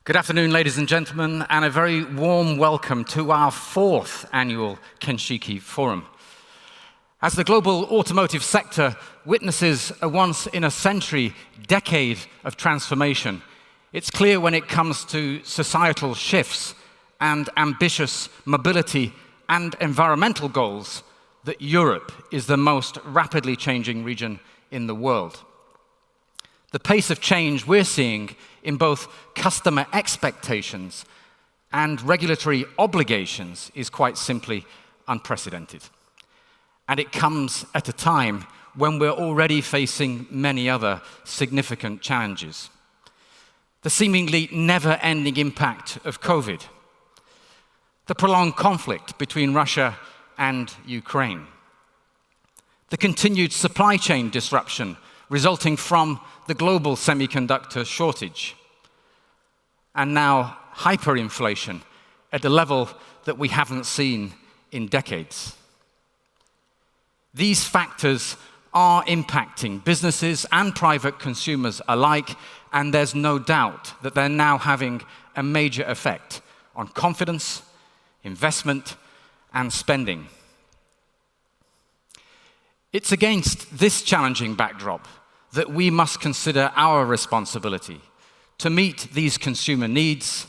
Good afternoon, ladies and gentlemen, and a very warm welcome to our fourth annual Kenshiki Forum. As the global automotive sector witnesses a once-in-a-century decade of transformation, it's clear when it comes to societal shifts and ambitious mobility and environmental goals that Europe is the most rapidly changing region in the world. The pace of change we're seeing in both customer expectations and regulatory obligations is quite simply unprecedented. And it comes at a time when we're already facing many other significant challenges. The seemingly never-ending impact of COVID, the prolonged conflict between Russia and Ukraine, the continued supply chain disruption resulting from the global semiconductor shortage, and now hyperinflation at a level that we haven't seen in decades. These factors are impacting businesses and private consumers alike, and there's no doubt that they're now having a major effect on confidence, investment, and spending. It's against this challenging backdrop that we must consider our responsibility to meet these consumer needs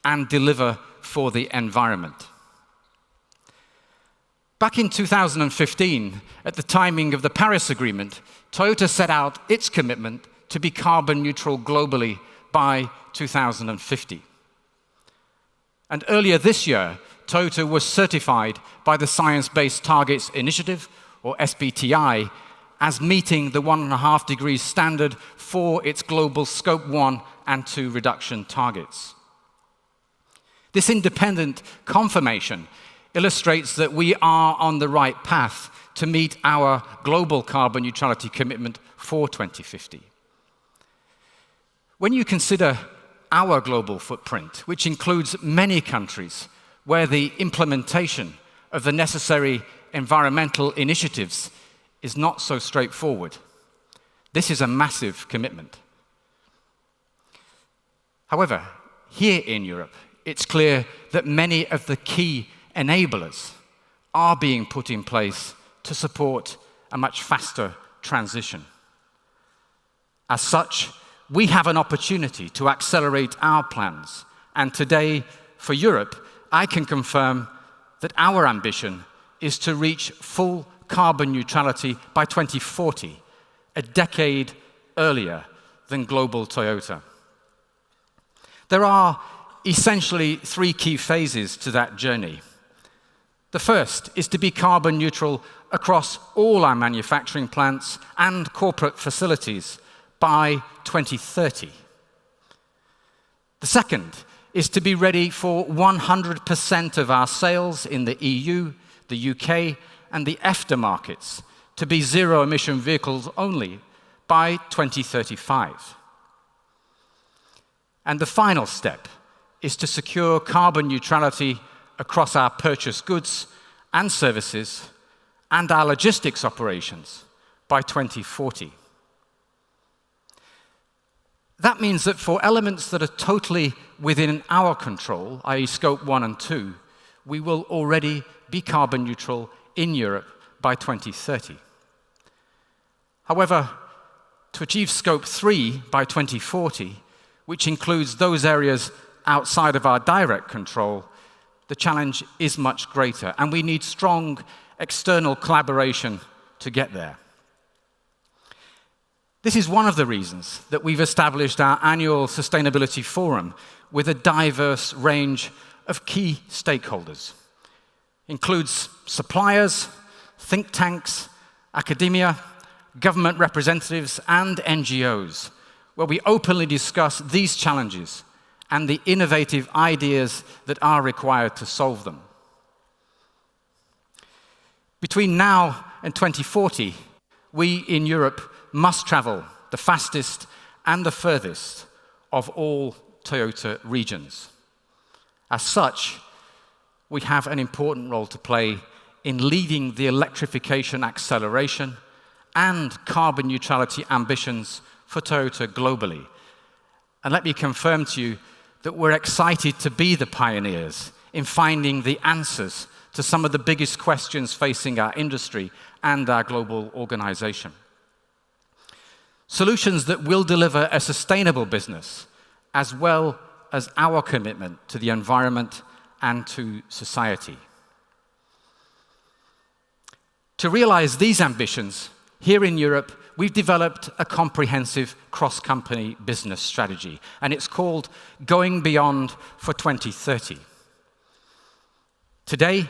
and deliver for the environment. Back in 2015, at the timing of the Paris Agreement, Toyota set out its commitment to be carbon neutral globally by 2050. And earlier this year, Toyota was certified by the Science Based Targets Initiative, or SBTi, as meeting the 1.5 degrees standard for its global Scope 1 and 2 reduction targets. This independent confirmation illustrates that we are on the right path to meet our global carbon neutrality commitment for 2050. When you consider our global footprint, which includes many countries where the implementation of the necessary environmental initiatives is not so straightforward, this is a massive commitment. However, here in Europe, it's clear that many of the key enablers are being put in place to support a much faster transition. As such, we have an opportunity to accelerate our plans, and today, for Europe, I can confirm that our ambition is to reach full carbon neutrality by 2040, a decade earlier than global Toyota. There are essentially three key phases to that journey. The first is to be carbon neutral across all our manufacturing plants and corporate facilities by 2030. The second is to be ready for 100% of our sales in the EU, the UK, and the EFTA markets to be zero-emission vehicles only by 2035. And the final step is to secure carbon neutrality across our purchased goods and services and our logistics operations by 2040. That means that for elements that are totally within our control, i.e. Scope 1 and 2, we will already be carbon neutral in Europe by 2030. However, to achieve Scope 3 by 2040, which includes those areas outside of our direct control, the challenge is much greater, and we need strong external collaboration to get there. This is one of the reasons that we've established our annual Sustainability Forum with a diverse range of key stakeholders. Includes suppliers, think tanks, academia, government representatives, and NGOs, where we openly discuss these challenges and the innovative ideas that are required to solve them. Between now and 2040, we in Europe must travel the fastest and the furthest of all Toyota regions. As such, we have an important role to play in leading the electrification acceleration and carbon neutrality ambitions for Toyota globally. And let me confirm to you that we're excited to be the pioneers in finding the answers to some of the biggest questions facing our industry and our global organization. Solutions that will deliver a sustainable business, as well as our commitment to the environment and to society. To realize these ambitions, here in Europe, we've developed a comprehensive cross-company business strategy, and it's called Going Beyond for 2030. Today,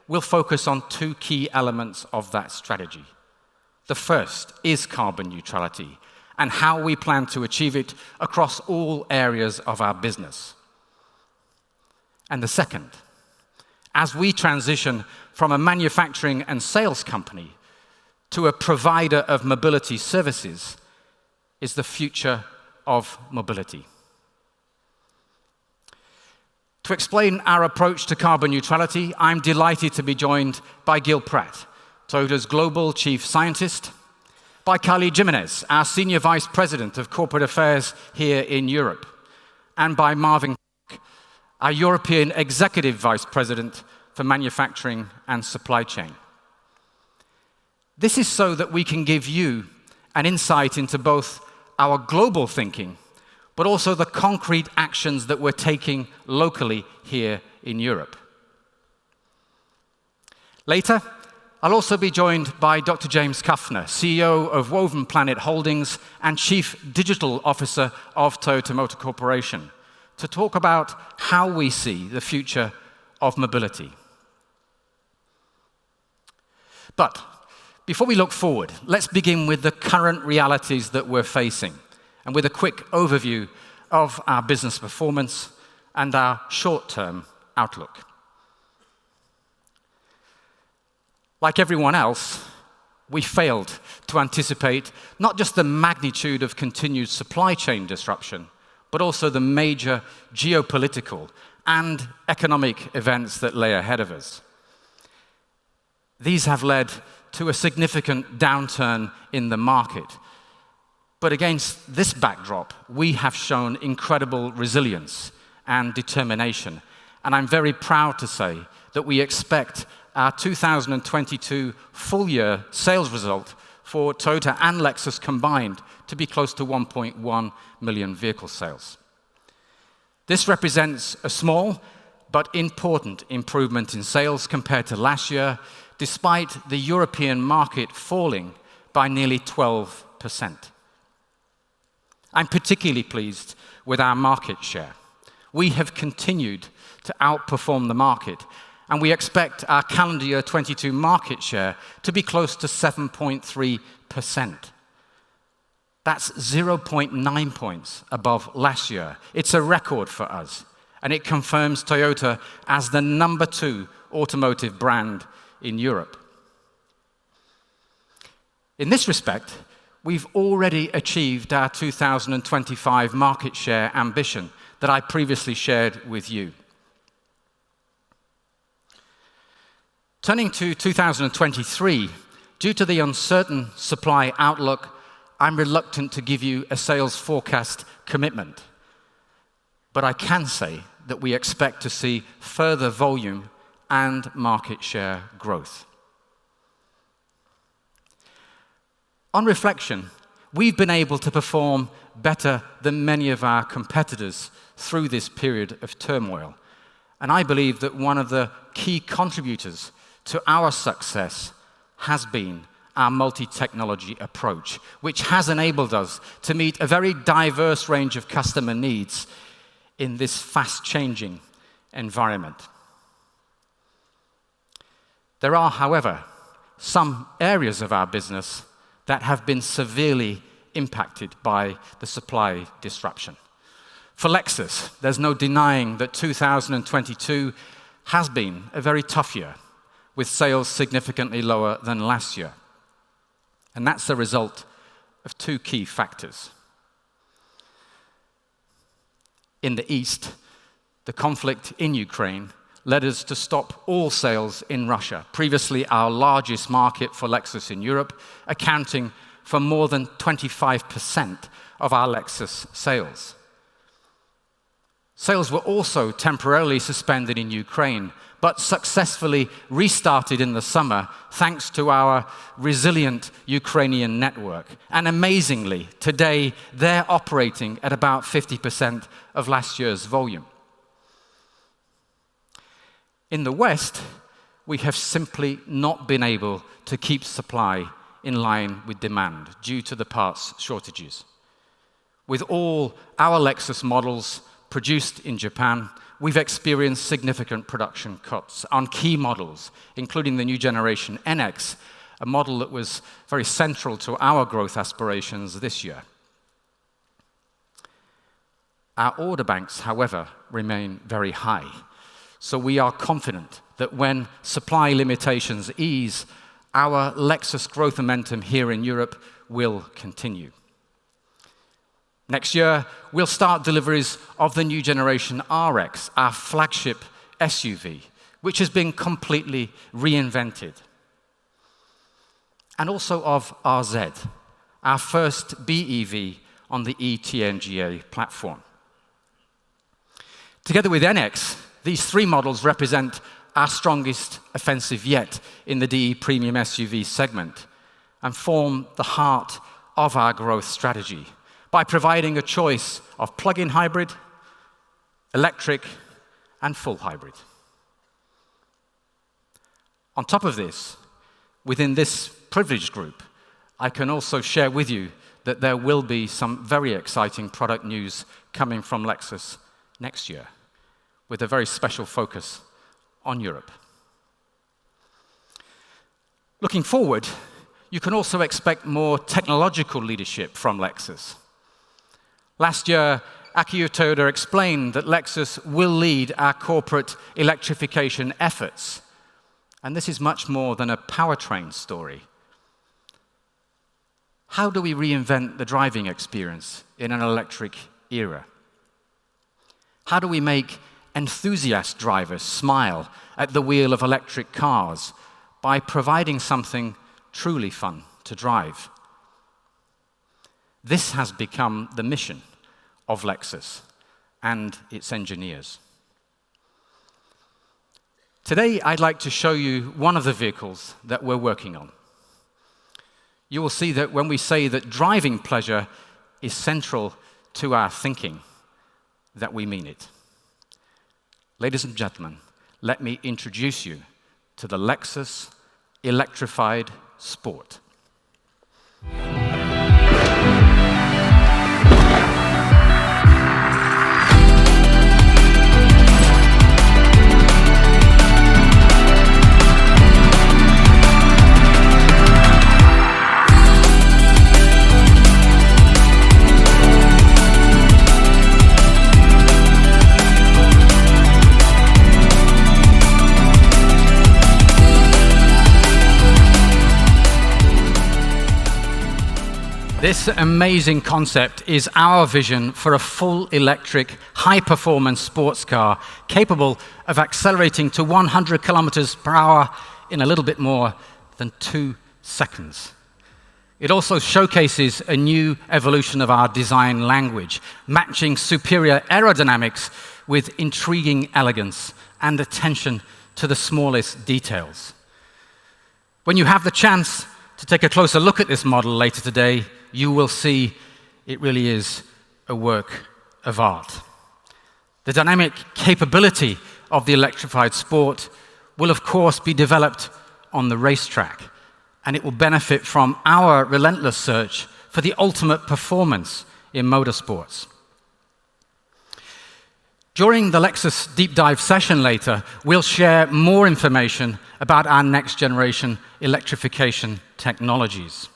we'll focus on two key elements of that strategy. The first is carbon neutrality and how we plan to achieve it across all areas of our business. And the second, as we transition from a manufacturing and sales company to a provider of mobility services, is the future of mobility. To explain our approach to carbon neutrality, I'm delighted to be joined by Gil Pratt, Toyota's Global Chief Scientist, by Carly Jimenez, our Senior Vice President of Corporate Affairs here in Europe, and by Marvin, our European Executive Vice President for Manufacturing and Supply Chain. This is so that we can give you an insight into both our global thinking, but also the concrete actions that we're taking locally here in Europe. Later, I'll also be joined by Dr. James Kuffner, CEO of Woven Planet Holdings and Chief Digital Officer of Toyota Motor Corporation, to talk about how we see the future of mobility. But before we look forward, let's begin with the current realities that we're facing, and with a quick overview of our business performance and our short-term outlook. Like everyone else, we failed to anticipate not just the magnitude of continued supply chain disruption, but also the major geopolitical and economic events that lay ahead of us. These have led to a significant downturn in the market. But against this backdrop, we have shown incredible resilience and determination. And I'm very proud to say that we expect our 2022 full-year sales result for Toyota and Lexus combined to be close to 1.1 million vehicle sales. This represents a small but important improvement in sales compared to last year, despite the European market falling by nearly 12%. I'm particularly pleased with our market share. We have continued to outperform the market, and we expect our calendar year 22 market share to be close to 7.3%. That's 0.9 points above last year. It's a record for us, and it confirms Toyota as the number 2 automotive brand in Europe. In this respect, we've already achieved our 2025 market share ambition that I previously shared with you. Turning to 2023, due to the uncertain supply outlook, I'm reluctant to give you a sales forecast commitment. But I can say that we expect to see further volume and market share growth. On reflection, we've been able to perform better than many of our competitors through this period of turmoil. And I believe that one of the key contributors to our success has been our multi-technology approach, which has enabled us to meet a very diverse range of customer needs in this fast-changing environment. There are, however, some areas of our business that have been severely impacted by the supply disruption. For Lexus, there's no denying that 2022 has been a very tough year, with sales significantly lower than last year. And that's the result of two key factors. In the East, the conflict in Ukraine led us to stop all sales in Russia, previously our largest market for Lexus in Europe, accounting for more than 25% of our Lexus sales. Sales were also temporarily suspended in Ukraine, but successfully restarted in the summer thanks to our resilient Ukrainian network. And amazingly, today they're operating at about 50% of last year's volume. In the West, we have simply not been able to keep supply in line with demand due to the parts shortages. With all our Lexus models produced in Japan, we've experienced significant production cuts on key models, including the new generation NX, a model that was very central to our growth aspirations this year. Our order banks, however, remain very high, so we are confident that when supply limitations ease, our Lexus growth momentum here in Europe will continue. Next year, we'll start deliveries of the new generation RX, our flagship SUV, which has been completely reinvented. And also of RZ, our first BEV on the eTNGA platform. Together with NX, these three models represent our strongest offensive yet in the DE premium SUV segment and form the heart of our growth strategy by providing a choice of plug-in hybrid, electric, and full hybrid. On top of this, within this privileged group, I can also share with you that there will be some very exciting product news coming from Lexus next year, with a very special focus on Europe. Looking forward, you can also expect more technological leadership from Lexus. Last year, Akio Toyoda explained that Lexus will lead our corporate electrification efforts, and this is much more than a powertrain story. How do we reinvent the driving experience in an electric era? How do we make enthusiast drivers smile at the wheel of electric cars by providing something truly fun to drive? This has become the mission of Lexus and its engineers. Today, I'd like to show you one of the vehicles that we're working on. You will see that when we say that driving pleasure is central to our thinking, that we mean it. Ladies and gentlemen, let me introduce you to the Lexus Electrified Sport. This amazing concept is our vision for a full electric, high-performance sports car capable of accelerating to 100 kilometers per hour in a little bit more than 2 seconds. It also showcases a new evolution of our design language, matching superior aerodynamics with intriguing elegance and attention to the smallest details. When you have the chance to take a closer look at this model later today, you will see it really is a work of art. The dynamic capability of the electrified Sport will, of course, be developed on the racetrack, and it will benefit from our relentless search for the ultimate performance in motorsports. During the Lexus Deep Dive session later, we'll share more information about our next generation electrification technologies.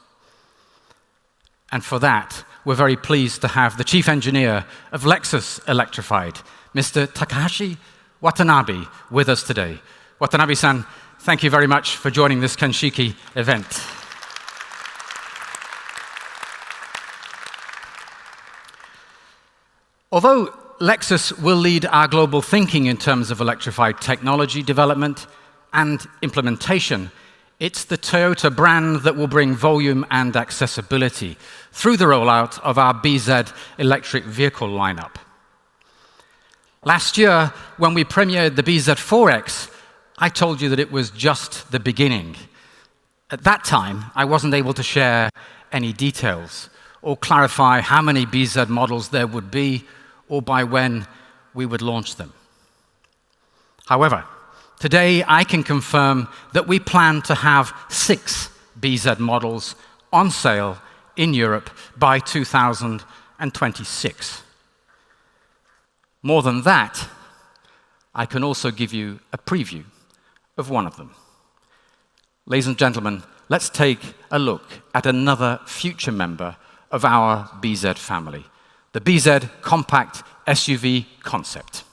And for that, we're very pleased to have the Chief Engineer of Lexus Electrified, Mr. Takahashi Watanabe, with us today. Watanabe-san, thank you very much for joining this Kenshiki event. Although Lexus will lead our global thinking in terms of electrified technology development and implementation, it's the Toyota brand that will bring volume and accessibility through the rollout of our BZ electric vehicle lineup. Last year, when we premiered the BZ4X, I told you that it was just the beginning. At that time, I wasn't able to share any details or clarify how many BZ models there would be or by when we would launch them. However, today I can confirm that we plan to have 6 BZ models on sale in Europe by 2026. More than that, I can also give you a preview of one of them. Ladies and gentlemen, let's take a look at another future member of our BZ family, the BZ compact SUV concept.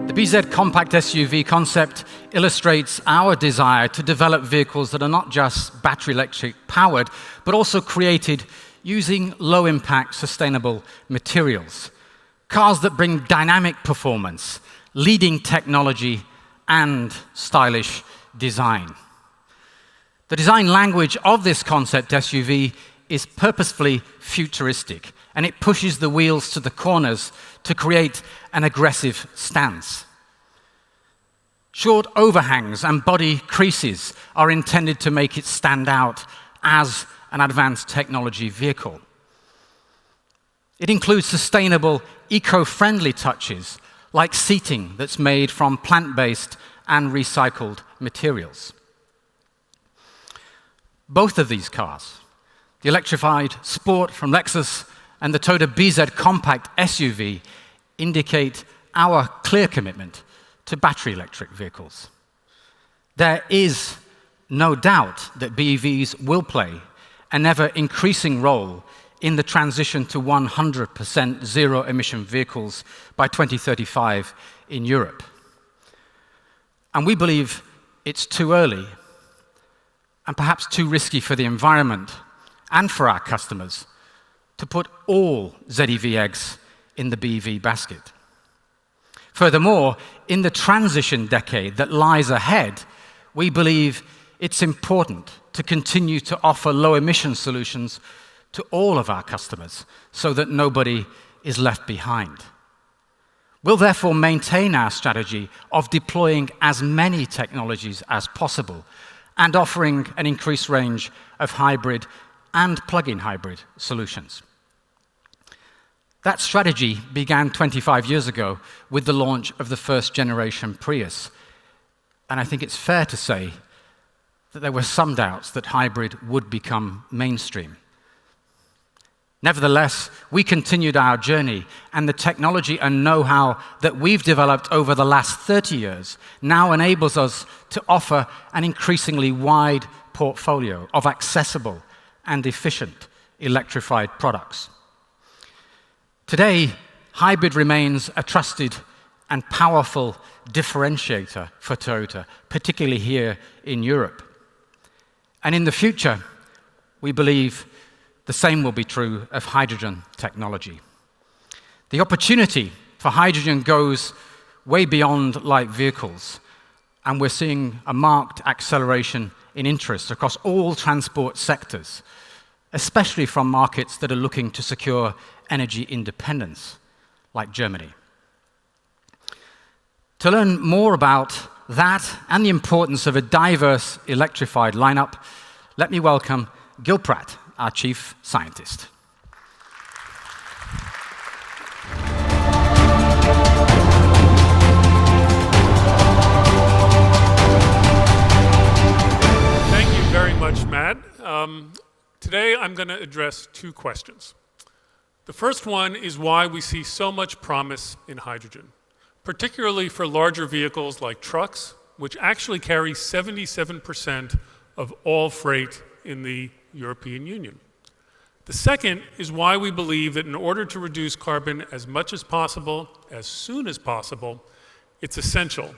The BZ compact SUV concept illustrates our desire to develop vehicles that are not just battery electric powered, but also created using low-impact sustainable materials. Cars that bring dynamic performance, leading technology, and stylish design. The design language of this concept SUV is purposefully futuristic, and it pushes the wheels to the corners to create an aggressive stance. Short overhangs and body creases are intended to make it stand out as an advanced technology vehicle. It includes sustainable, eco-friendly touches, like seating that's made from plant-based and recycled materials. Both of these cars, the electrified Sport from Lexus and the Toyota BZ compact SUV, indicate our clear commitment to battery electric vehicles. There is no doubt that BEVs will play an ever-increasing role in the transition to 100% zero-emission vehicles by 2035 in Europe. And we believe it's too early and perhaps too risky for the environment and for our customers to put all ZEV eggs in the BEV basket. Furthermore, in the transition decade that lies ahead, we believe it's important to continue to offer low-emission solutions to all of our customers so that nobody is left behind. We'll therefore maintain our strategy of deploying as many technologies as possible and offering an increased range of hybrid and plug-in hybrid solutions. That strategy began 25 years ago with the launch of the first generation Prius. And I think it's fair to say that there were some doubts that hybrid would become mainstream. Nevertheless, we continued our journey, and the technology and know-how that we've developed over the last 30 years now enables us to offer an increasingly wide portfolio of accessible and efficient electrified products. Today, hybrid remains a trusted and powerful differentiator for Toyota, particularly here in Europe. And in the future, we believe the same will be true of hydrogen technology. The opportunity for hydrogen goes way beyond light vehicles, and we're seeing a marked acceleration in interest across all transport sectors, especially from markets that are looking to secure energy independence, like Germany. To learn more about that and the importance of a diverse electrified lineup, let me welcome Gil Pratt, our Chief Scientist. Thank you very much, Matt. Today I'm going to address 2 questions. The first one is why we see so much promise in hydrogen, particularly for larger vehicles like trucks, which actually carry 77% of all freight in the European Union. The second is why we believe that in order to reduce carbon as much as possible, as soon as possible, it's essential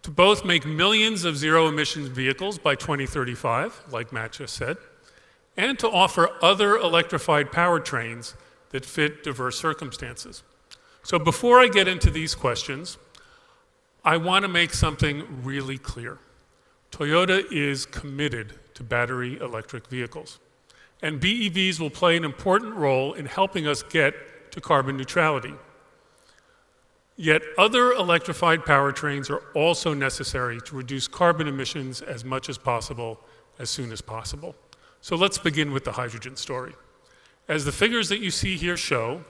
to both make millions of zero-emissions vehicles by 2035, like Matt just said, and to offer other electrified powertrains that fit diverse circumstances. So before I get into these questions, I want to make something really clear. Toyota is committed to battery electric vehicles, and BEVs will play an important role in helping us get to carbon neutrality. Yet other electrified powertrains are also necessary to reduce carbon emissions as much as possible, as soon as possible. So let's begin with the hydrogen story. As the figures that you see here show,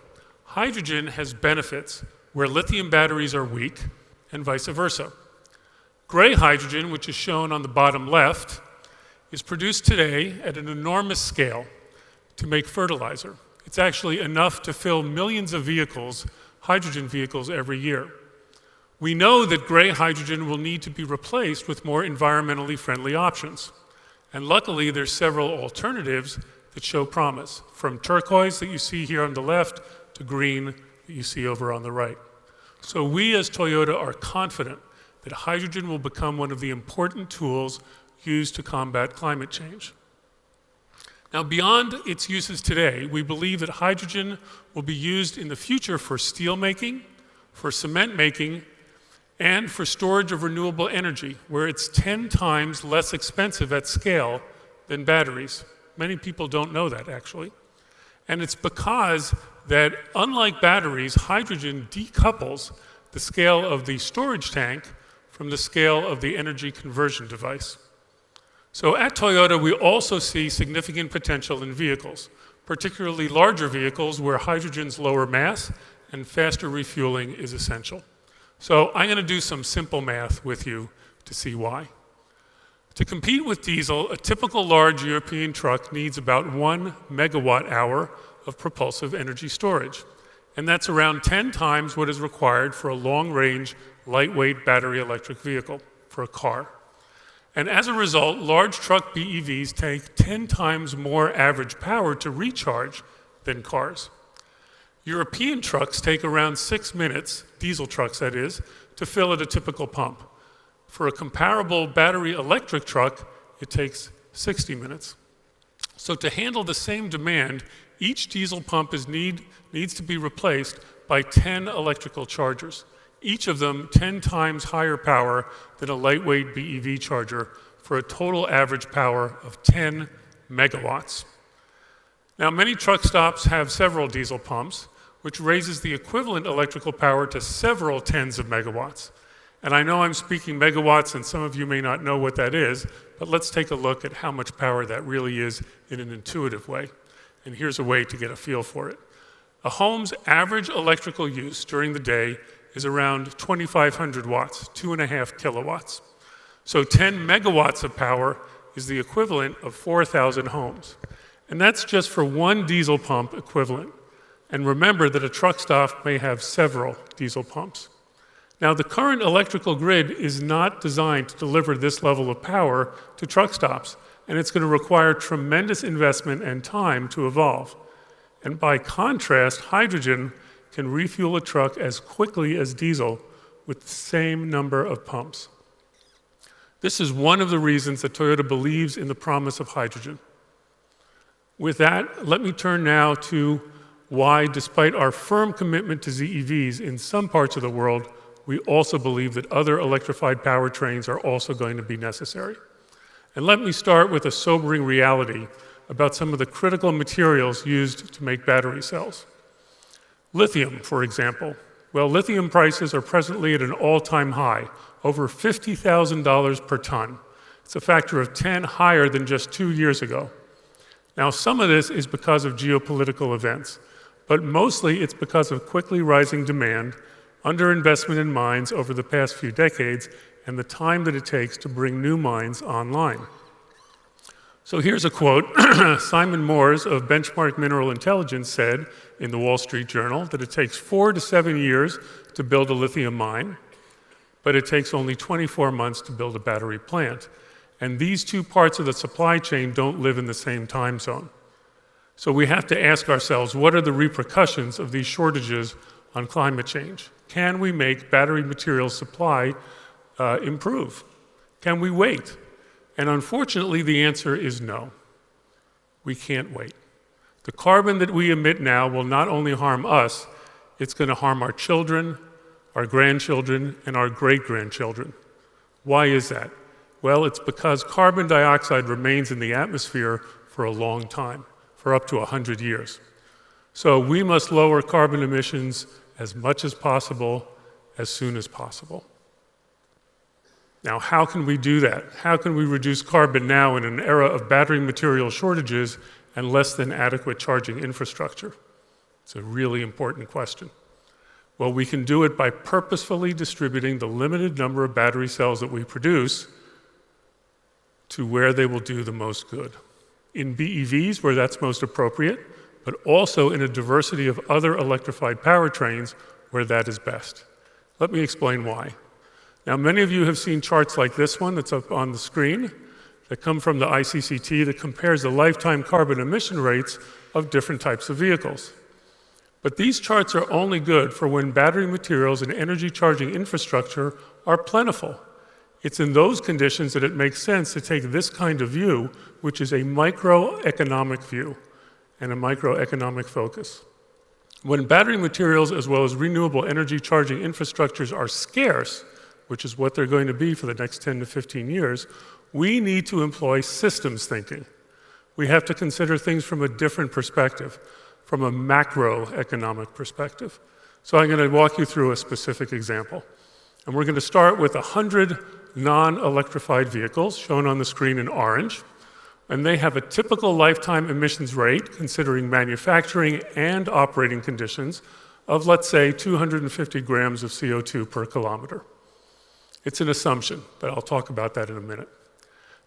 hydrogen has benefits where lithium batteries are weak, and vice versa. Gray hydrogen, which is shown on the bottom left, is produced today at an enormous scale to make fertilizer. It's actually enough to fill millions of vehicles, hydrogen vehicles, every year. We know that gray hydrogen will need to be replaced with more environmentally friendly options. And luckily, there's several alternatives that show promise, from turquoise that you see here on the left to green that you see over on the right. So we as Toyota are confident that hydrogen will become one of the important tools used to combat climate change. Now, beyond its uses today, we believe that hydrogen will be used in the future for steel making, for cement making, and for storage of renewable energy, where it's 10 times less expensive at scale than batteries. Many people don't know that, actually. And it's because that, unlike batteries, hydrogen decouples the scale of the storage tank from the scale of the energy conversion device. So at Toyota, we also see significant potential in vehicles, particularly larger vehicles where hydrogen's lower mass and faster refueling is essential. So I'm going to do some simple math with you to see why. To compete with diesel, a typical large European truck needs about 1 megawatt hour of propulsive energy storage. And that's around 10 times what is required for a long-range, lightweight battery electric vehicle, for a car. And as a result, large truck BEVs take 10 times more average power to recharge than cars. European trucks take around 6 minutes, diesel trucks that is, to fill at a typical pump. For a comparable battery electric truck, it takes 60 minutes. So to handle the same demand, each diesel pump needs to be replaced by 10 electrical chargers, each of them 10 times higher power than a lightweight BEV charger, for a total average power of 10 megawatts. Now, many truck stops have several diesel pumps, which raises the equivalent electrical power to several tens of megawatts. And I know I'm speaking megawatts, and some of you may not know what that is, but let's take a look at how much power that really is in an intuitive way. And here's a way to get a feel for it. A home's average electrical use during the day is around 2,500 watts, 2.5 kilowatts. So 10 megawatts of power is the equivalent of 4,000 homes. And that's just for one diesel pump equivalent. And remember that a truck stop may have several diesel pumps. Now, the current electrical grid is not designed to deliver this level of power to truck stops, and it's going to require tremendous investment and time to evolve. And by contrast, hydrogen can refuel a truck as quickly as diesel with the same number of pumps. This is one of the reasons that Toyota believes in the promise of hydrogen. With that, let me turn now to why, despite our firm commitment to ZEVs in some parts of the world, we also believe that other electrified powertrains are also going to be necessary. And let me start with a sobering reality about some of the critical materials used to make battery cells. Lithium, for example. Well, lithium prices are presently at an all-time high, over $50,000 per ton. It's a factor of 10 higher than just 2 years ago. Now, some of this is because of geopolitical events, but mostly it's because of quickly rising demand, underinvestment in mines over the past few decades, and the time that it takes to bring new mines online. So here's a quote. Simon Moores of Benchmark Mineral Intelligence said in the Wall Street Journal that it takes 4 to 7 years to build a lithium mine, but it takes only 24 months to build a battery plant. And these two parts of the supply chain don't live in the same time zone. So we have to ask ourselves, what are the repercussions of these shortages on climate change? Can we make battery material supply improve? Can we wait? And unfortunately, the answer is no. We can't wait. The carbon that we emit now will not only harm us, it's going to harm our children, our grandchildren, and our great-grandchildren. Why is that? Well, it's because carbon dioxide remains in the atmosphere for a long time, for up to 100 years. So we must lower carbon emissions as much as possible, as soon as possible. Now, how can we do that? How can we reduce carbon now in an era of battery material shortages and less than adequate charging infrastructure? It's a really important question. Well, we can do it by purposefully distributing the limited number of battery cells that we produce to where they will do the most good. In BEVs, where that's most appropriate, but also in a diversity of other electrified powertrains where that is best. Let me explain why. Now, many of you have seen charts like this one that's up on the screen that come from the ICCT that compares the lifetime carbon emission rates of different types of vehicles. But these charts are only good for when battery materials and energy charging infrastructure are plentiful. It's in those conditions that it makes sense to take this kind of view, which is a microeconomic view and a microeconomic focus. When battery materials as well as renewable energy charging infrastructures are scarce, which is what they're going to be for the next 10 to 15 years, we need to employ systems thinking. We have to consider things from a different perspective, from a macroeconomic perspective. So I'm going to walk you through a specific example. And we're going to start with 100 non-electrified vehicles, shown on the screen in orange. And they have a typical lifetime emissions rate, considering manufacturing and operating conditions, of, let's say, 250 grams of CO2 per kilometer. It's an assumption, but I'll talk about that in a minute.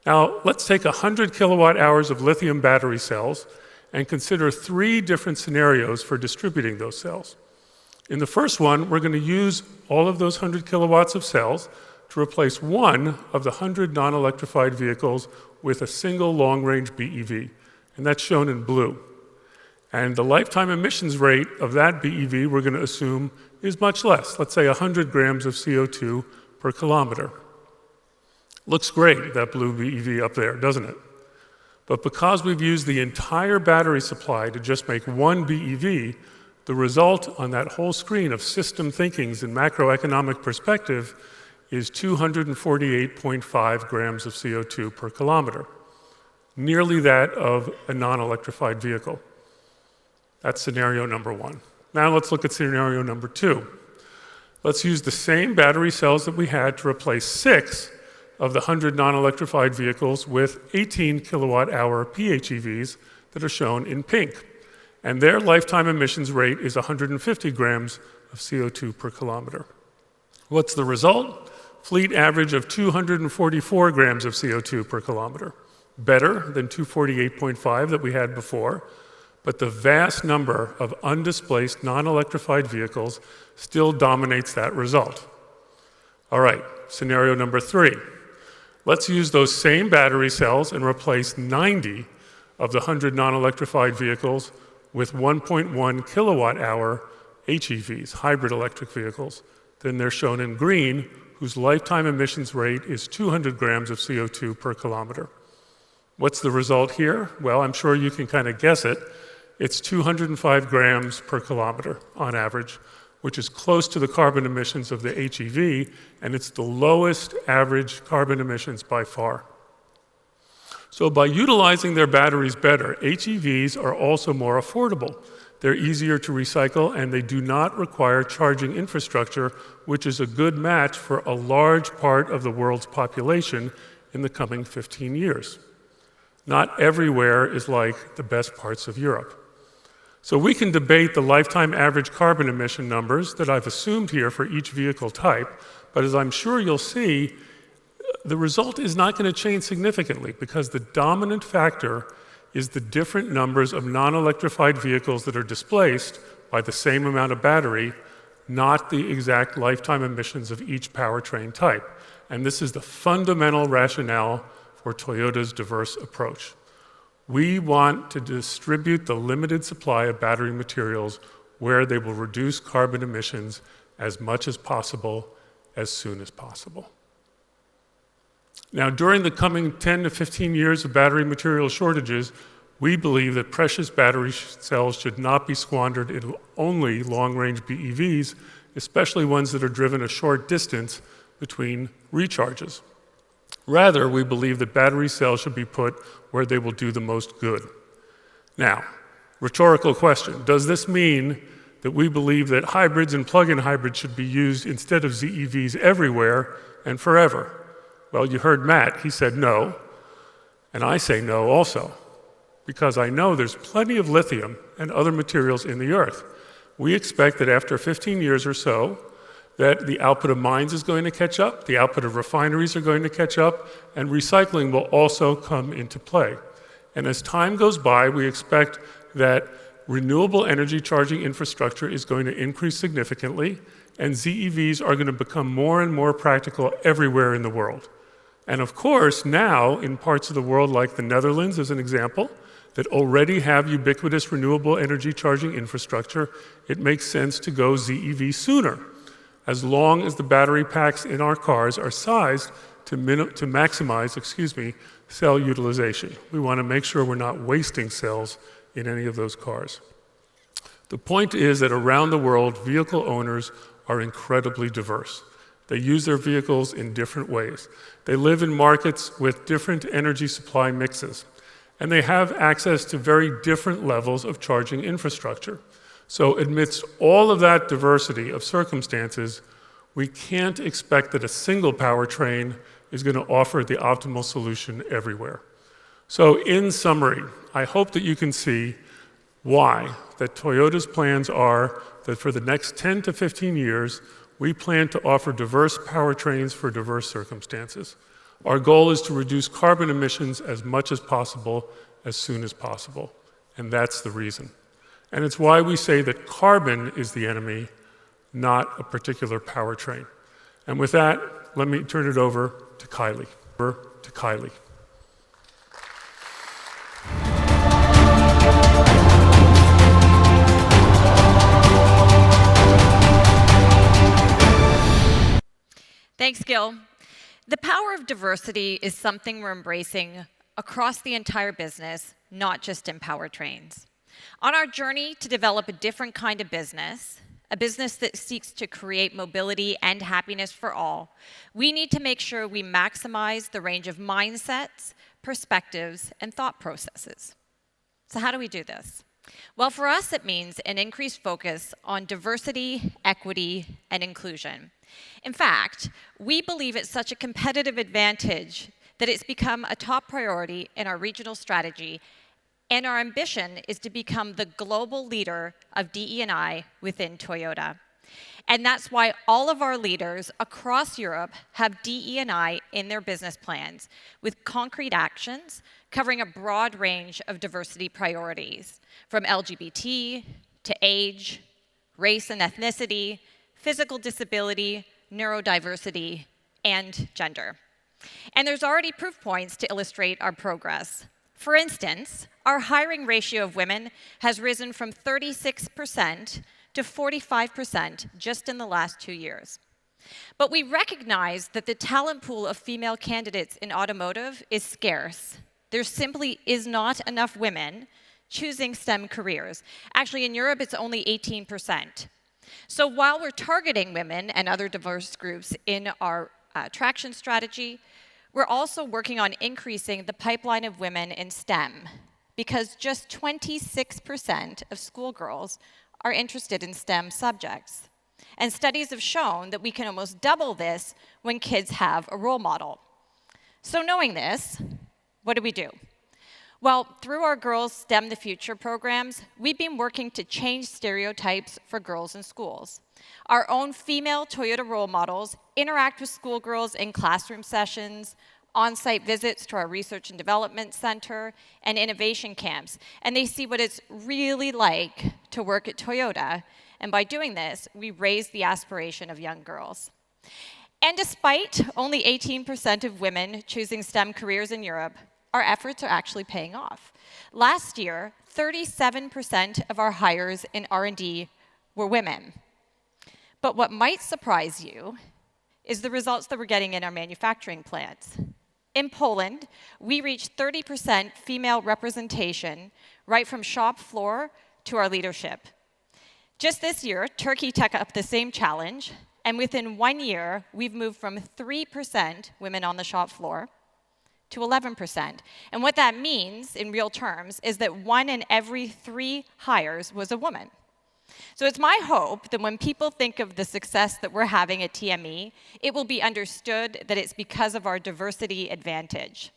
Now, let's take 100 kilowatt hours of lithium battery cells and consider 3 different scenarios for distributing those cells. In the first one, we're going to use all of those 100 kilowatts of cells to replace one of the 100 non-electrified vehicles with a single long-range BEV, and that's shown in blue. And the lifetime emissions rate of that BEV we're going to assume is much less, let's say 100 grams of CO2 per kilometer. Looks great, that blue BEV up there, doesn't it? But because we've used the entire battery supply to just make one BEV, the result on that whole screen of system thinkings and macroeconomic perspective is 248.5 grams of CO2 per kilometer, nearly that of a non-electrified vehicle. That's scenario number 1. Now let's look at scenario number 2. Let's use the same battery cells that we had to replace 6 of the 100 non-electrified vehicles with 18 kilowatt-hour PHEVs that are shown in pink. And their lifetime emissions rate is 150 grams of CO2 per kilometer. What's the result? Fleet average of 244 grams of CO2 per kilometer. Better than 248.5 that we had before, but the vast number of undisplaced non-electrified vehicles still dominates that result. All right, scenario number 3. Let's use those same battery cells and replace 90 of the 100 non-electrified vehicles with 1.1 kilowatt-hour HEVs, hybrid electric vehicles. Then they're shown in green, whose lifetime emissions rate is 200 grams of CO2 per kilometer. What's the result here? Well, I'm sure you can kind of guess it. It's 205 grams per kilometer on average, which is close to the carbon emissions of the HEV, and it's the lowest average carbon emissions by far. So by utilizing their batteries better, HEVs are also more affordable. They're easier to recycle, and they do not require charging infrastructure, which is a good match for a large part of the world's population in the coming 15 years. Not everywhere is like the best parts of Europe. So we can debate the lifetime average carbon emission numbers that I've assumed here for each vehicle type, but as I'm sure you'll see, the result is not going to change significantly because the dominant factor is the different numbers of non-electrified vehicles that are displaced by the same amount of battery, not the exact lifetime emissions of each powertrain type. And this is the fundamental rationale for Toyota's diverse approach. We want to distribute the limited supply of battery materials where they will reduce carbon emissions as much as possible, as soon as possible. Now, during the coming 10 to 15 years of battery material shortages, we believe that precious battery cells should not be squandered in only long-range BEVs, especially ones that are driven a short distance between recharges. Rather, we believe that battery cells should be put where they will do the most good. Now, rhetorical question, does this mean that we believe that hybrids and plug-in hybrids should be used instead of ZEVs everywhere and forever? Well, you heard Matt, he said no, and I say no also, because I know there's plenty of lithium and other materials in the earth. We expect that after 15 years or so, that the output of mines is going to catch up, the output of refineries are going to catch up, and recycling will also come into play. And as time goes by, we expect that renewable energy charging infrastructure is going to increase significantly, and ZEVs are going to become more and more practical everywhere in the world. And of course, now, in parts of the world like the Netherlands, as an example, that already have ubiquitous renewable energy charging infrastructure, it makes sense to go ZEV sooner, as long as the battery packs in our cars are sized to maximize, cell utilization. We want to make sure we're not wasting cells in any of those cars. The point is that around the world, vehicle owners are incredibly diverse. They use their vehicles in different ways. They live in markets with different energy supply mixes, and they have access to very different levels of charging infrastructure. So amidst all of that diversity of circumstances, we can't expect that a single powertrain is going to offer the optimal solution everywhere. So in summary, I hope that you can see why that Toyota's plans are that for the next 10 to 15 years, we plan to offer diverse powertrains for diverse circumstances. Our goal is to reduce carbon emissions as much as possible, as soon as possible. And that's the reason. And it's why we say that carbon is the enemy, not a particular powertrain. And with that, let me turn it over to Kylie. Thanks, Gil. The power of diversity is something we're embracing across the entire business, not just in powertrains. On our journey to develop a different kind of business, a business that seeks to create mobility and happiness for all, we need to make sure we maximize the range of mindsets, perspectives, and thought processes. So how do we do this? Well, for us, it means an increased focus on diversity, equity, and inclusion. In fact, we believe it's such a competitive advantage that it's become a top priority in our regional strategy, and our ambition is to become the global leader of DE&I within Toyota. And that's why all of our leaders across Europe have DE&I in their business plans, with concrete actions covering a broad range of diversity priorities, from LGBT to age, race and ethnicity, physical disability, neurodiversity, and gender. And there's already proof points to illustrate our progress. For instance, our hiring ratio of women has risen from 36% to 45% just in the last 2 years. But we recognize that the talent pool of female candidates in automotive is scarce. There simply is not enough women choosing STEM careers. Actually, in Europe, it's only 18%. So while we're targeting women and other diverse groups in our traction strategy, we're also working on increasing the pipeline of women in STEM, because just 26% of schoolgirls are interested in STEM subjects. And studies have shown that we can almost double this when kids have a role model. So knowing this, what do? Well, through our Girls STEM the Future programs, we've been working to change stereotypes for girls in schools. Our own female Toyota role models interact with schoolgirls in classroom sessions, on-site visits to our Research and Development Center, and innovation camps. And they see what it's really like to work at Toyota. And by doing this, we raise the aspiration of young girls. And despite only 18% of women choosing STEM careers in Europe, our efforts are actually paying off. Last year, 37% of our hires in R&D were women. But what might surprise you is the results that we're getting in our manufacturing plants. In Poland, we reached 30% female representation right from shop floor to our leadership. Just this year, Turkey took up the same challenge, and within 1 year, we've moved from 3% women on the shop floor to 11%. And what that means in real terms is that 1 in every 3 hires was a woman. So it's my hope that when people think of the success that we're having at TME, it will be understood that it's because of our diversity advantage.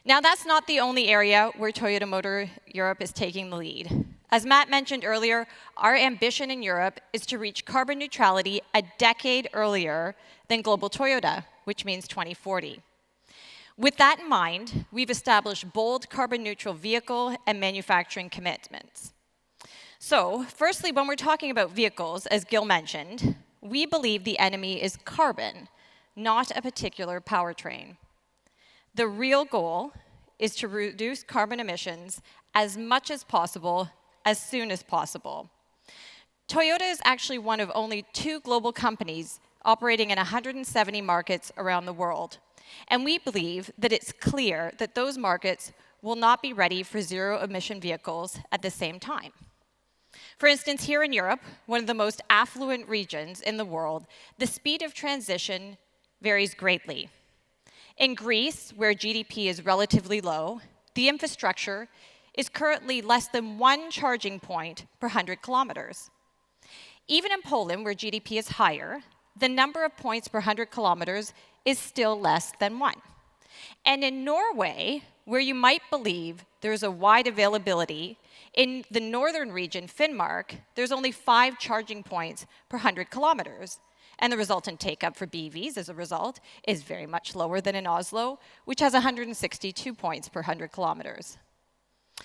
Now, that's not the only area where Toyota Motor Europe is taking the lead. As Matt mentioned earlier, our ambition in Europe is to reach carbon neutrality a decade earlier than global Toyota, which means 2040. With that in mind, we've established bold carbon neutral vehicle and manufacturing commitments. So, firstly, when we're talking about vehicles, as Gil mentioned, we believe the enemy is carbon, not a particular powertrain. The real goal is to reduce carbon emissions as much as possible, as soon as possible. Toyota is actually one of only 2 global companies operating in 170 markets around the world. And we believe that it's clear that those markets will not be ready for zero-emission vehicles at the same time. For instance, here in Europe, one of the most affluent regions in the world, the speed of transition varies greatly. In Greece, where GDP is relatively low, the infrastructure is currently less than 1 charging point per 100 kilometers. Even in Poland, where GDP is higher, the number of points per 100 kilometers is still less than 1. And in Norway, where you might believe there's a wide availability, in the northern region, Finnmark, there's only 5 charging points per 100 kilometers. And the resultant take-up for BEVs, as a result, is very much lower than in Oslo, which has 162 points per 100 kilometers.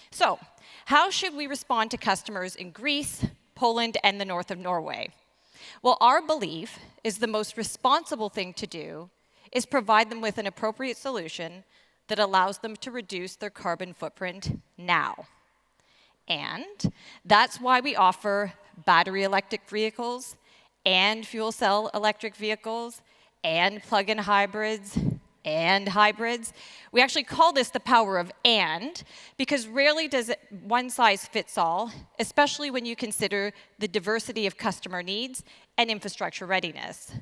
So, how should we respond to customers in Greece, Poland, and the north of Norway? Well, our belief is the most responsible thing to do is provide them with an appropriate solution that allows them to reduce their carbon footprint now. And that's why we offer battery electric vehicles and fuel cell electric vehicles and plug-in hybrids and hybrids. We actually call this the power of and, because rarely does it one size fits all, especially when you consider the diversity of customer needs and infrastructure readiness.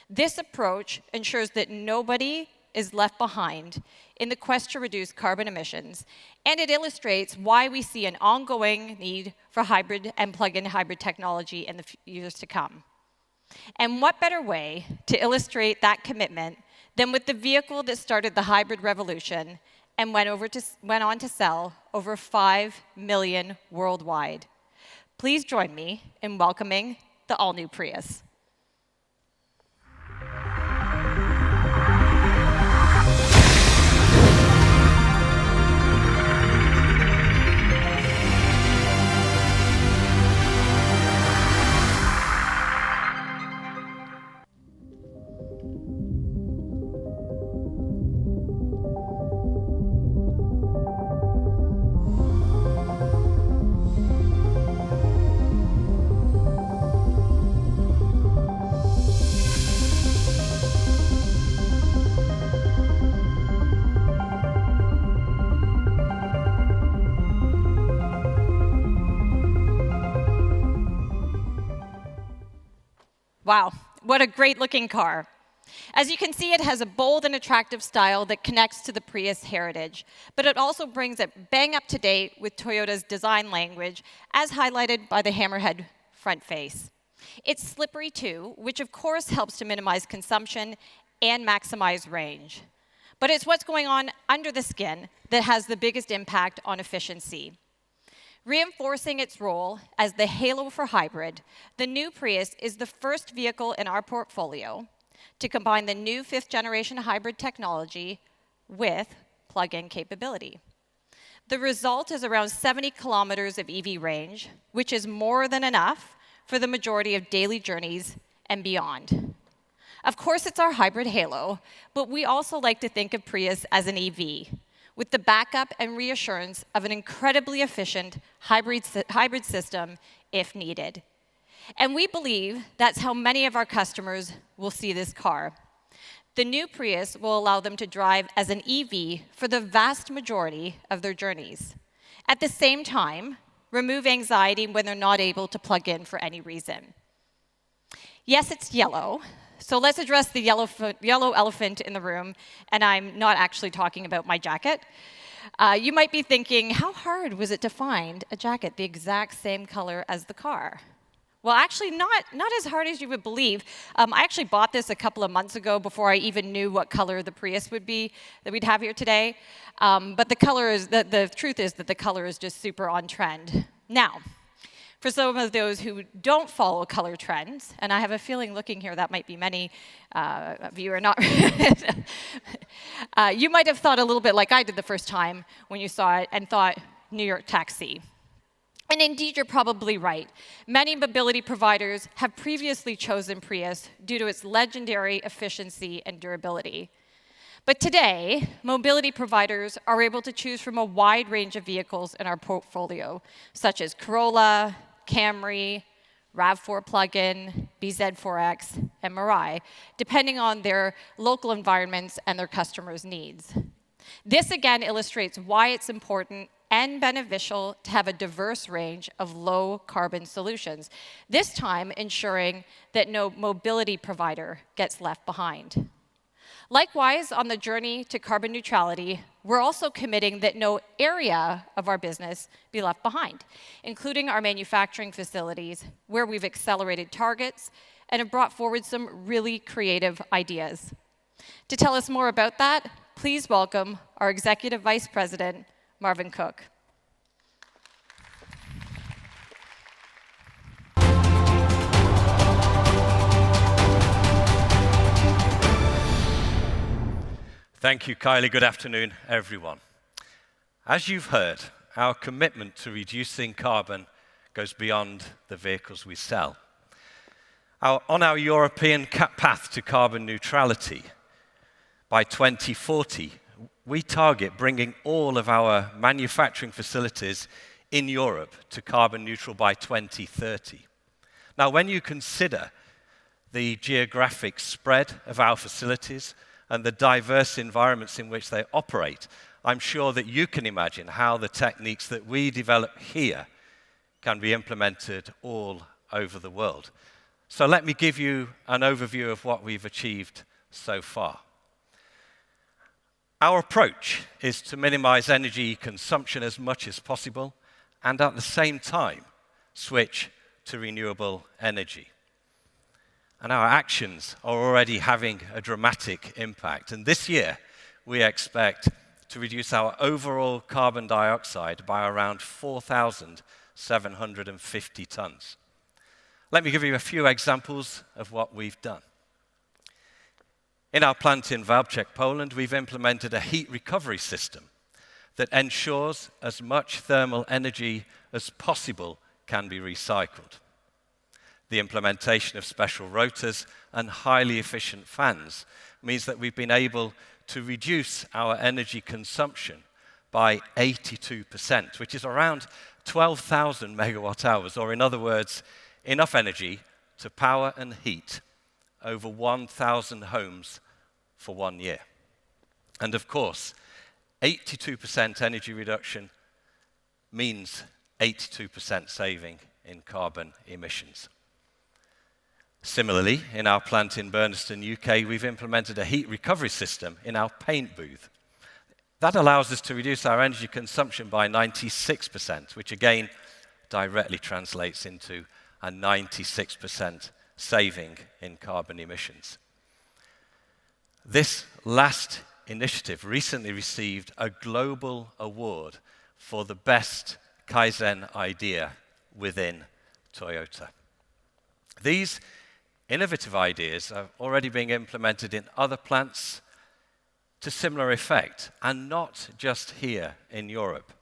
This approach ensures that nobody is left behind in the quest to reduce carbon emissions, and it illustrates why we see an ongoing need for hybrid and plug-in hybrid technology in the years to come. And what better way to illustrate that commitment than with the vehicle that started the hybrid revolution and went on to sell over 5 million worldwide. Please join me in welcoming the all-new Prius. Wow, what a great looking car. As you can see, it has a bold and attractive style that connects to the Prius heritage, but it also brings it bang up to date with Toyota's design language, as highlighted by the hammerhead front face. It's slippery too, which of course helps to minimize consumption and maximize range. But it's what's going on under the skin that has the biggest impact on efficiency. Reinforcing its role as the halo for hybrid, the new Prius is the first vehicle in our portfolio to combine the new 5th-generation hybrid technology with plug-in capability. The result is around 70 kilometers of EV range, which is more than enough for the majority of daily journeys and beyond. Of course, it's our hybrid halo, but we also like to think of Prius as an EV, with the backup and reassurance of an incredibly efficient hybrid system if needed. And we believe that's how many of our customers will see this car. The new Prius will allow them to drive as an EV for the vast majority of their journeys. At the same time, remove anxiety when they're not able to plug in for any reason. Yes, it's yellow, so let's address the yellow elephant in the room, and I'm not actually talking about my jacket. You might be thinking, how hard was it to find a jacket the exact same color as the car? Well, actually, not as hard as you would believe. I actually bought this a couple of months ago before I even knew what color the Prius would be that we'd have here today. But the truth is that the color is just super on trend. Now, for some of those who don't follow color trends, and I have a feeling looking here that might be many of you are not, you might have thought a little bit like I did the first time when you saw it and thought, New York taxi. And indeed, you're probably right. Many mobility providers have previously chosen Prius due to its legendary efficiency and durability. But today, mobility providers are able to choose from a wide range of vehicles in our portfolio, such as Corolla, Camry, RAV4 plug-in, BZ4X, and Mirai, depending on their local environments and their customers' needs. This again illustrates why it's important and beneficial to have a diverse range of low-carbon solutions, this time ensuring that no mobility provider gets left behind. Likewise, on the journey to carbon neutrality, we're also committing that no area of our business be left behind, including our manufacturing facilities, where we've accelerated targets and have brought forward some really creative ideas. To tell us more about that, please welcome our Executive Vice President, Marvin Cook. Thank you, Kylie. Good afternoon, everyone. As you've heard, our commitment to reducing carbon goes beyond the vehicles we sell. On our European path to carbon neutrality, by 2040, we target bringing all of our manufacturing facilities in Europe to carbon neutral by 2030. Now, when you consider the geographic spread of our facilities and the diverse environments in which they operate, I'm sure that you can imagine how the techniques that we develop here can be implemented all over the world. So let me give you an overview of what we've achieved so far. Our approach is to minimize energy consumption as much as possible and at the same time switch to renewable energy. And our actions are already having a dramatic impact. And this year, we expect to reduce our overall carbon dioxide by around 4,750 tons. Let me give you a few examples of what we've done. In our plant in Wałbrzych, Poland, we've implemented a heat recovery system that ensures as much thermal energy as possible can be recycled. The implementation of special rotors and highly efficient fans means that we've been able to reduce our energy consumption by 82%, which is around 12,000 megawatt hours, or in other words, enough energy to power and heat over 1,000 homes for 1 year. And of course, 82% energy reduction means 82% saving in carbon emissions. Similarly, in our plant in Burnaston, UK, we've implemented a heat recovery system in our paint booth. That allows us to reduce our energy consumption by 96%, which again directly translates into a 96% saving in carbon emissions. This last initiative recently received a global award for the best Kaizen idea within Toyota. These innovative ideas are already being implemented in other plants to similar effect, and not just here in Europe.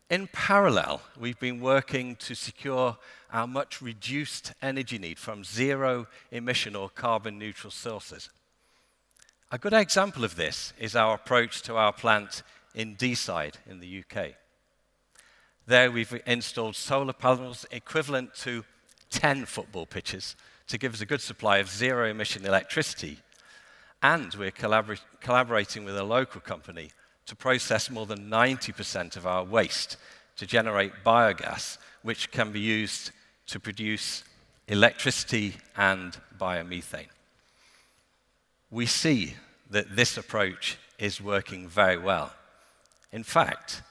In parallel, we've been working to secure our much reduced energy need from zero emission or carbon neutral sources. A good example of this is our approach to our plant in Deeside in the UK. There we've installed solar panels equivalent to 10 football pitches to give us a good supply of zero emission electricity. And we're collaborating with a local company to process more than 90% of our waste to generate biogas, which can be used to produce electricity and biomethane. We see that this approach is working very well. In fact,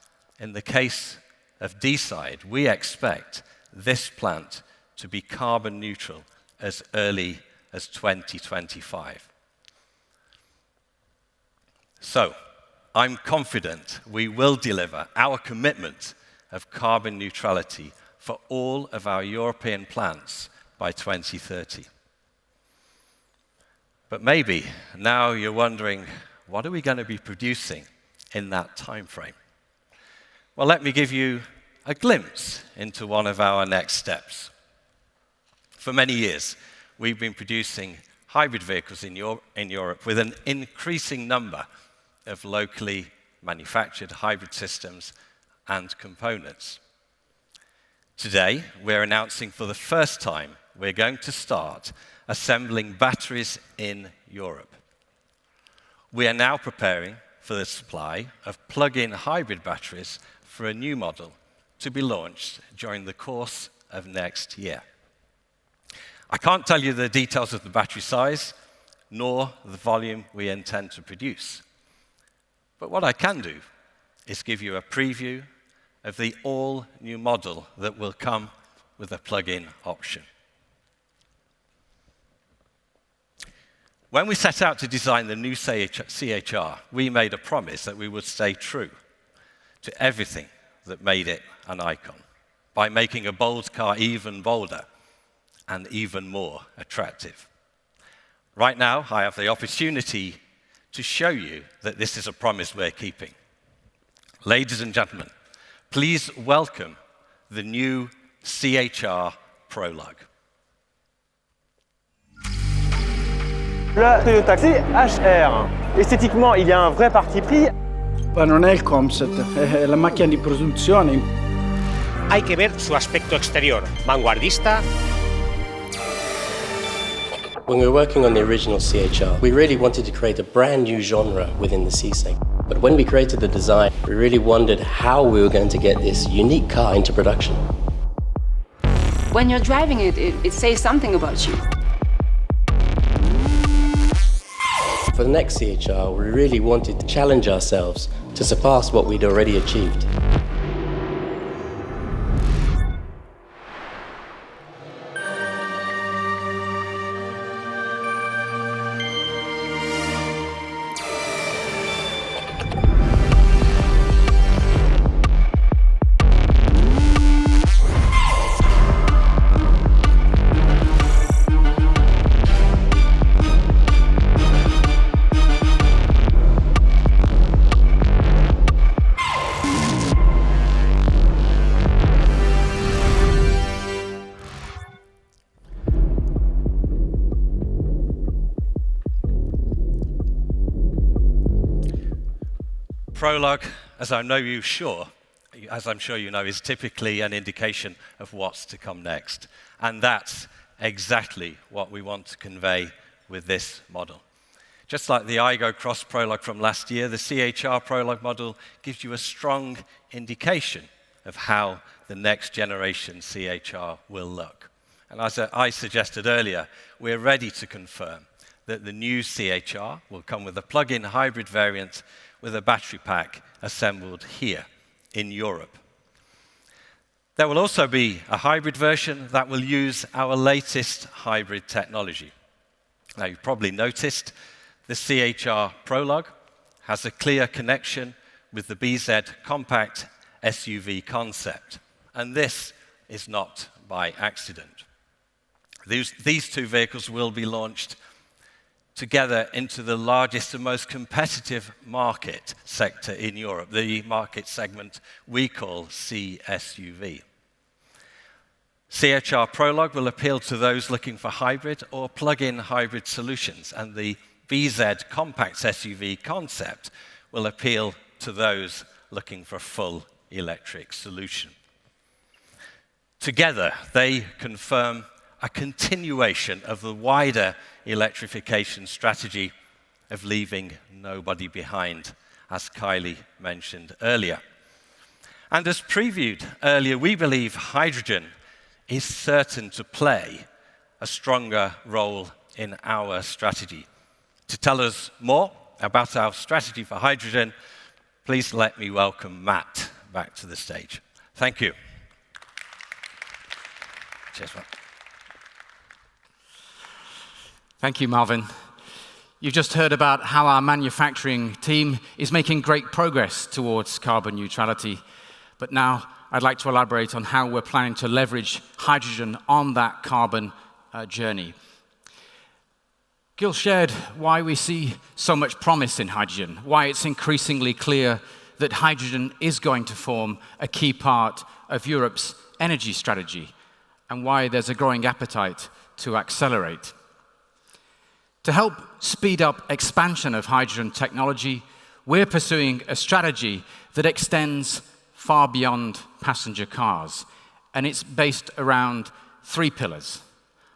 in the case of Deeside, we expect this plant to be carbon neutral as early as 2025. So, I'm confident we will deliver our commitment of carbon neutrality for all of our European plants by 2030. But maybe now you're wondering, what are we going to be producing in that time frame? Well, let me give you a glimpse into one of our next steps. For many years, we've been producing hybrid vehicles in Europe with an increasing number of locally manufactured hybrid systems and components. Today, we're announcing for the first time we're going to start assembling batteries in Europe. We are now preparing for the supply of plug-in hybrid batteries for a new model to be launched during the course of next year. I can't tell you the details of the battery size, nor the volume we intend to produce. But what I can do is give you a preview of the all-new model that will come with a plug-in option. When we set out to design the new CHR, we made a promise that we would stay true to everything that made it an icon by making a bold car even bolder and even more attractive. Right now, I have the opportunity to show you that this is a promise we're keeping. Ladies and gentlemen, please welcome the new CHR Prologue. La Toyota CHR, esteticamente il y a un vrai parti pris. Ma non è il concept, è la macchina di produzione. Hay que ver su aspecto exterior, vanguardista. When we were working on the original CHR, we really wanted to create a brand new genre within the C segment. But when we created the design, we really wondered how we were going to get this unique car into production. When you're driving it, it says something about you. For the next CHR, we really wanted to challenge ourselves to surpass what we'd already achieved. Prologue, as I'm sure you know, is typically an indication of what's to come next. And that's exactly what we want to convey with this model. Just like the Igo Cross Prologue from last year, the CHR Prologue model gives you a strong indication of how the next generation CHR will look. And as I suggested earlier, we're ready to confirm that the new CHR will come with a plug-in hybrid variant with a battery pack assembled here in Europe. There will also be a hybrid version that will use our latest hybrid technology. Now, you've probably noticed the CHR Prologue has a clear connection with the BZ compact SUV concept, and this is not by accident. These two vehicles will be launched together into the largest and most competitive market sector in Europe, the market segment we call CSUV. CHR Prologue will appeal to those looking for hybrid or plug-in hybrid solutions, and the VZ compact SUV concept will appeal to those looking for a full electric solution. Together, they confirm a continuation of the wider electrification strategy of leaving nobody behind, as Kylie mentioned earlier. And as previewed earlier, we believe hydrogen is certain to play a stronger role in our strategy. To tell us more about our strategy for hydrogen, please let me welcome Matt back to the stage. Thank you. Cheers, Matt. Thank you, Marvin. You've just heard about how our manufacturing team is making great progress towards carbon neutrality. But now I'd like to elaborate on how we're planning to leverage hydrogen on that carbon journey. Gil shared why we see so much promise in hydrogen, why it's increasingly clear that hydrogen is going to form a key part of Europe's energy strategy, and why there's a growing appetite to accelerate. To help speed up expansion of hydrogen technology, we're pursuing a strategy that extends far beyond passenger cars, and it's based around 3 pillars: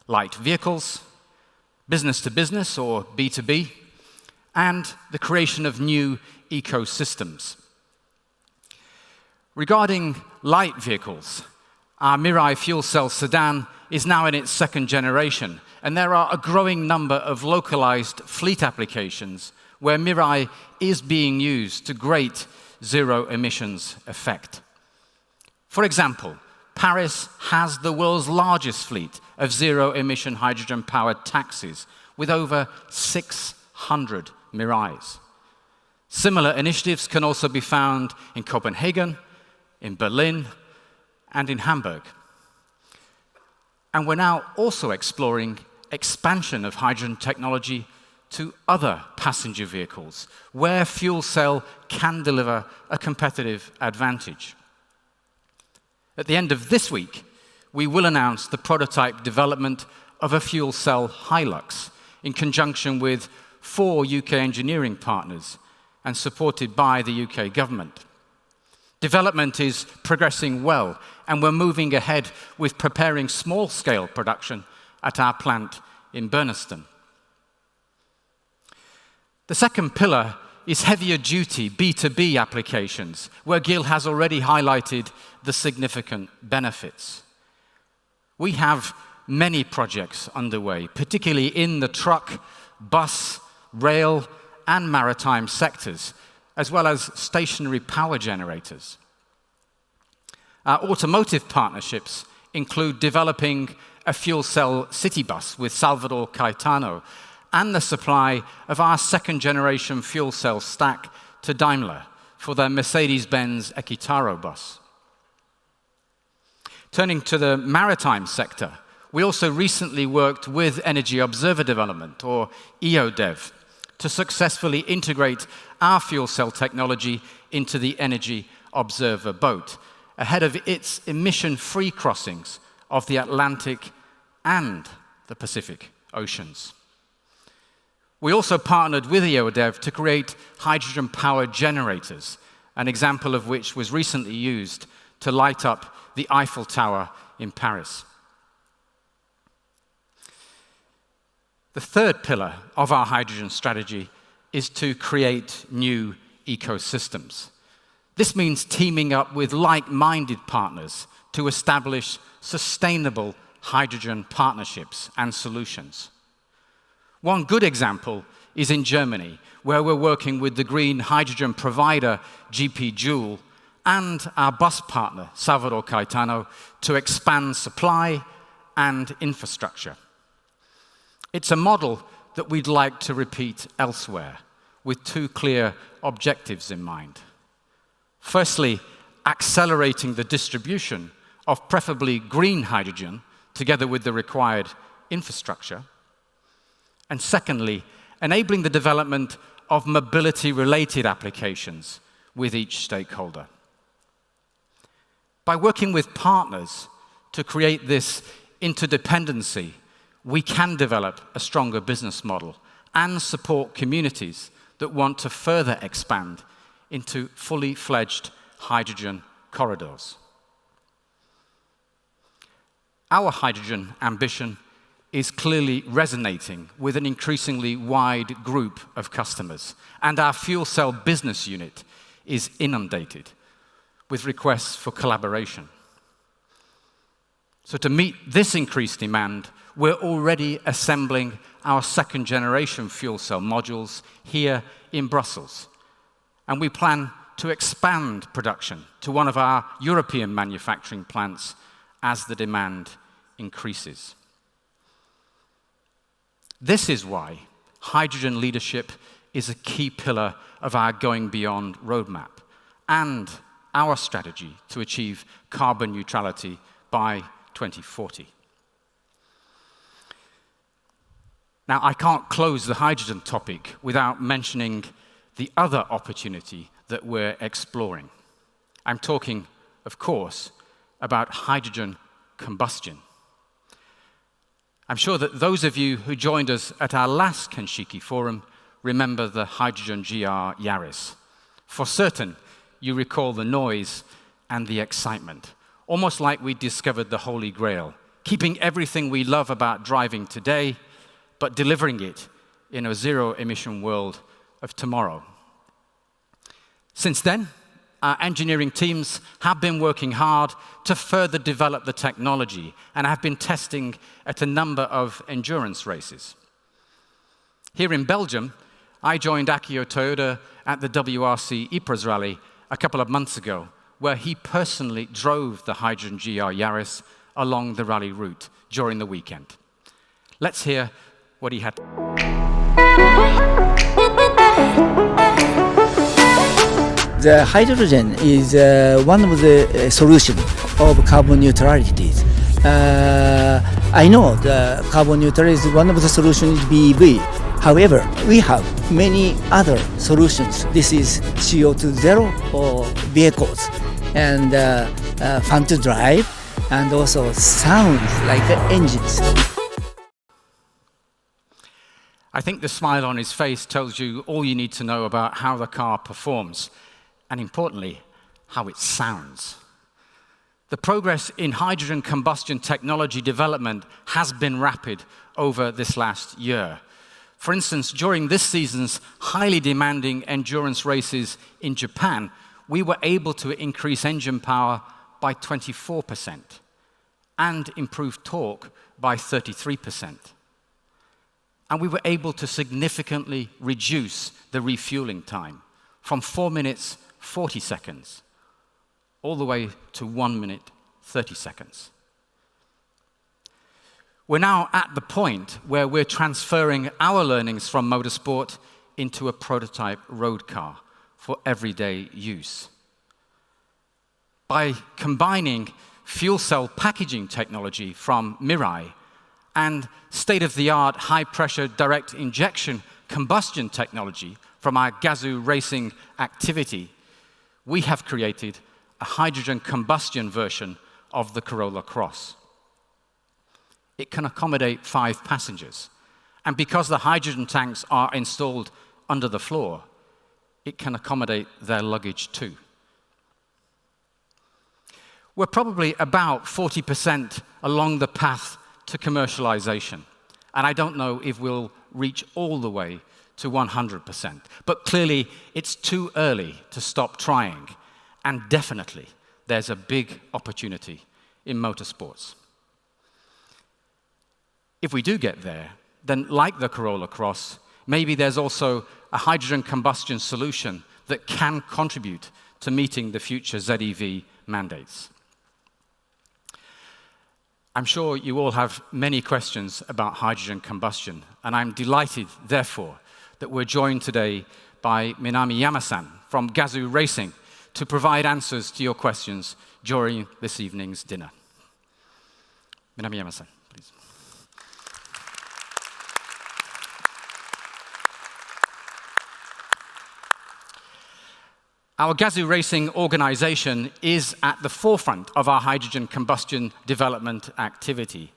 light vehicles, business to business or B2B, and the creation of new ecosystems. Regarding light vehicles, our Mirai fuel cell sedan is now in its 2nd generation, and there are a growing number of localized fleet applications where Mirai is being used to great zero emissions effect. For example, Paris has the world's largest fleet of zero-emission hydrogen-powered taxis with over 600 Mirais. Similar initiatives can also be found in Copenhagen, in Berlin, and in Hamburg. And we're now also exploring expansion of hydrogen technology to other passenger vehicles, where fuel cell can deliver a competitive advantage. At the end of this week, we will announce the prototype development of a fuel cell Hilux in conjunction with 4 UK engineering partners and supported by the UK government. Development is progressing well, and we're moving ahead with preparing small-scale production at our plant in Burnaston. The second pillar is heavier-duty B2B applications, where Gil has already highlighted the significant benefits. We have many projects underway, particularly in the truck, bus, rail, and maritime sectors, as well as stationary power generators. Our automotive partnerships include developing a fuel cell city bus with Salvador Caetano and the supply of our 2nd-generation fuel cell stack to Daimler for their Mercedes-Benz Equitaro bus. Turning to the maritime sector, we also recently worked with Energy Observer Development, or EODev, to successfully integrate our fuel cell technology into the Energy Observer boat, ahead of its emission-free crossings of the Atlantic and the Pacific Oceans. We also partnered with EODev to create hydrogen-powered generators, an example of which was recently used to light up the Eiffel Tower in Paris. The third pillar of our hydrogen strategy is to create new ecosystems. This means teaming up with like-minded partners to establish sustainable hydrogen partnerships and solutions. One good example is in Germany, where we're working with the green hydrogen provider GP Joule and our bus partner, Salvador Caetano, to expand supply and infrastructure. It's a model that we'd like to repeat elsewhere, with 2 clear objectives in mind. Firstly, accelerating the distribution of preferably green hydrogen together with the required infrastructure. And secondly, enabling the development of mobility-related applications with each stakeholder. By working with partners to create this interdependency, we can develop a stronger business model and support communities that want to further expand into fully fledged hydrogen corridors. Our hydrogen ambition is clearly resonating with an increasingly wide group of customers, and our fuel cell business unit is inundated with requests for collaboration. So to meet this increased demand, we're already assembling our second-generation fuel cell modules here in Brussels, and we plan to expand production to one of our European manufacturing plants as the demand increases. This is why hydrogen leadership is a key pillar of our Going Beyond roadmap and our strategy to achieve carbon neutrality by 2040. Now, I can't close the hydrogen topic without mentioning the other opportunity that we're exploring. I'm talking, of course, about hydrogen combustion. I'm sure that those of you who joined us at our last Kenshiki forum remember the hydrogen GR Yaris. For certain, you recall the noise and the excitement, almost like we discovered the Holy Grail, keeping everything we love about driving today, but delivering it in a zero-emission world of tomorrow. Since then, our engineering teams have been working hard to further develop the technology and have been testing at a number of endurance races. Here in Belgium, I joined Akio Toyoda at the WRC Ypres rally a couple of months ago, where he personally drove the hydrogen GR Yaris along the rally route during the weekend. Let's hear what he had. The hydrogen is one of the solutions of carbon neutrality. I know the carbon neutrality is one of the solutions is BEV. However, we have many other solutions. This is CO2 zero for vehicles and fun to drive and also sounds like engines. I think the smile on his face tells you all you need to know about how the car performs, and importantly, how it sounds. The progress in hydrogen combustion technology development has been rapid over this last year. For instance, during this season's highly demanding endurance races in Japan, we were able to increase engine power by 24% and improve torque by 33%. And we were able to significantly reduce the refueling time from 4 minutes 40 seconds, all the way to 1 minute, 30 seconds. We're now at the point where we're transferring our learnings from motorsport into a prototype road car for everyday use. By combining fuel cell packaging technology from Mirai and state-of-the-art high-pressure direct injection combustion technology from our Gazoo racing activity, we have created a hydrogen combustion version of the Corolla Cross. It can accommodate 5 passengers, and because the hydrogen tanks are installed under the floor, it can accommodate their luggage too. We're probably about 40% along the path to commercialization, and I don't know if we'll reach all the way to 100%. But clearly, it's too early to stop trying, and definitely there's a big opportunity in motorsports. If we do get there, then like the Corolla Cross, maybe there's also a hydrogen combustion solution that can contribute to meeting the future ZEV mandates. I'm sure you all have many questions about hydrogen combustion, and I'm delighted, therefore, that we're joined today by Minami Yama-san from Gazoo Racing to provide answers to your questions during this evening's dinner. Minami Yama-san, please. Our Gazoo Racing organization is at the forefront of our hydrogen combustion development activity.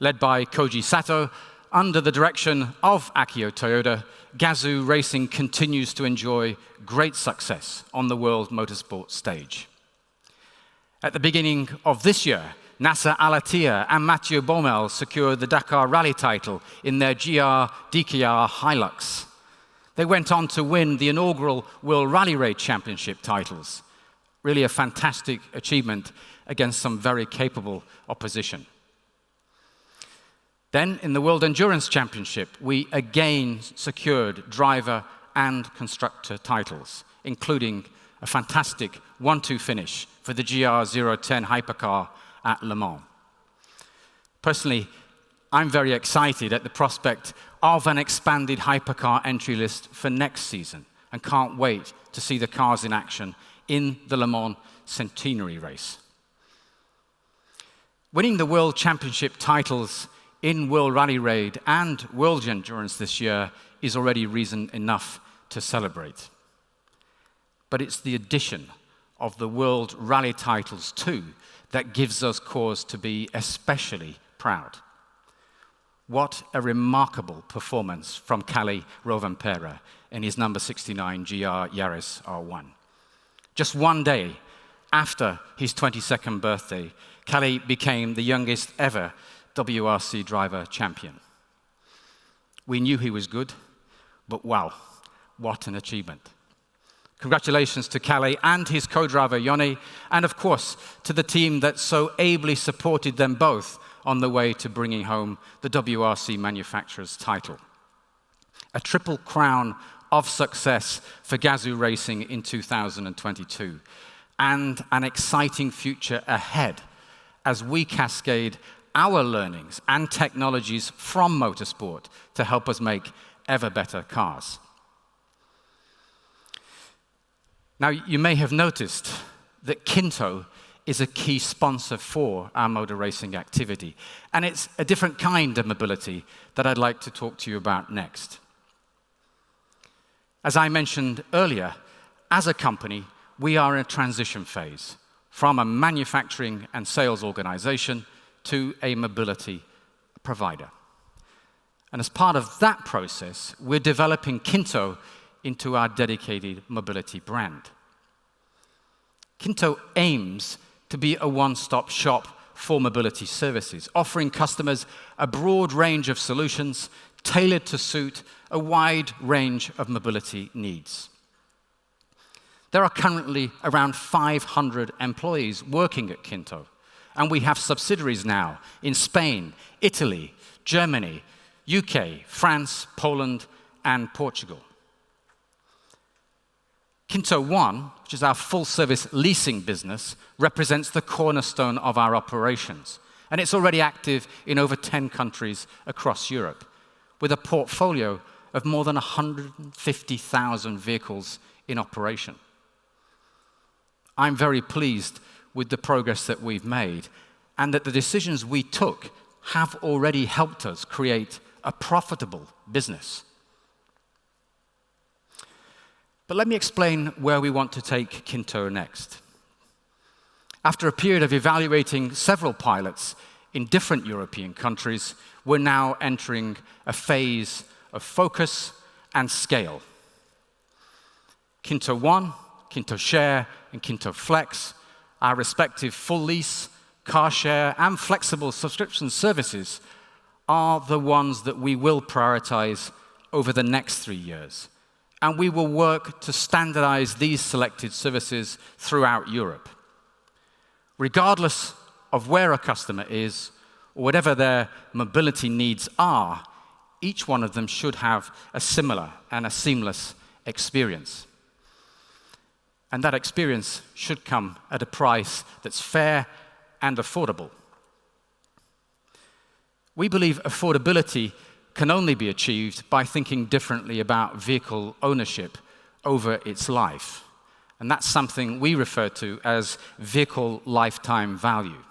Led by Koji Sato, under the direction of Akio Toyoda, Gazoo Racing continues to enjoy great success on the world motorsport stage. At the beginning of this year, Nasser Al-Attiyah and Mathieu Baumel secured the Dakar Rally title in their GR DKR Hilux. They went on to win the inaugural World Rally Raid Championship titles. Really a fantastic achievement against some very capable opposition. Then, in the World Endurance Championship, we again secured driver and constructor titles, including a fantastic 1-2 finish for the GR010 hypercar at Le Mans. Personally, I'm very excited at the prospect of an expanded hypercar entry list for next season and can't wait to see the cars in action in the Le Mans Centenary race. Winning the World Championship titles in World Rally Raid and World Endurance this year is already reason enough to celebrate. But it's the addition of the World Rally titles too that gives us cause to be especially proud. What a remarkable performance from Kalle Rovanperä in his number 69 GR Yaris R1. Just one day after his 22nd birthday, Kalle became the youngest ever WRC driver champion. We knew he was good, but wow, what an achievement. Congratulations to Kalle and his co-driver Joni, and of course to the team that so ably supported them both on the way to bringing home the WRC manufacturer's title. A triple crown of success for Gazoo Racing in 2022, and an exciting future ahead as we cascade our learnings and technologies from motorsport to help us make ever better cars. Now, you may have noticed that Kinto is a key sponsor for our motor racing activity, and it's a different kind of mobility that I'd like to talk to you about next. As I mentioned earlier, as a company, we are in a transition phase from a manufacturing and sales organization to a mobility provider. And as part of that process, we're developing Kinto into our dedicated mobility brand. Kinto aims to be a one-stop shop for mobility services, offering customers a broad range of solutions tailored to suit a wide range of mobility needs. There are currently around 500 employees working at Kinto, and we have subsidiaries now in Spain, Italy, Germany, UK, France, Poland, and Portugal. Kinto One, which is our full-service leasing business, represents the cornerstone of our operations, and it's already active in over 10 countries across Europe, with a portfolio of more than 150,000 vehicles in operation. I'm very pleased with the progress that we've made, and that the decisions we took have already helped us create a profitable business. But let me explain where we want to take Kinto next. After a period of evaluating several pilots in different European countries, we're now entering a phase of focus and scale. Kinto One, Kinto Share, and Kinto Flex, our respective full lease, car share, and flexible subscription services, are the ones that we will prioritize over the next 3 years. And we will work to standardize these selected services throughout Europe. Regardless of where a customer is, or whatever their mobility needs are, each one of them should have a similar and a seamless experience. And that experience should come at a price that's fair and affordable. We believe affordability can only be achieved by thinking differently about vehicle ownership over its life. And that's something we refer to as vehicle lifetime value.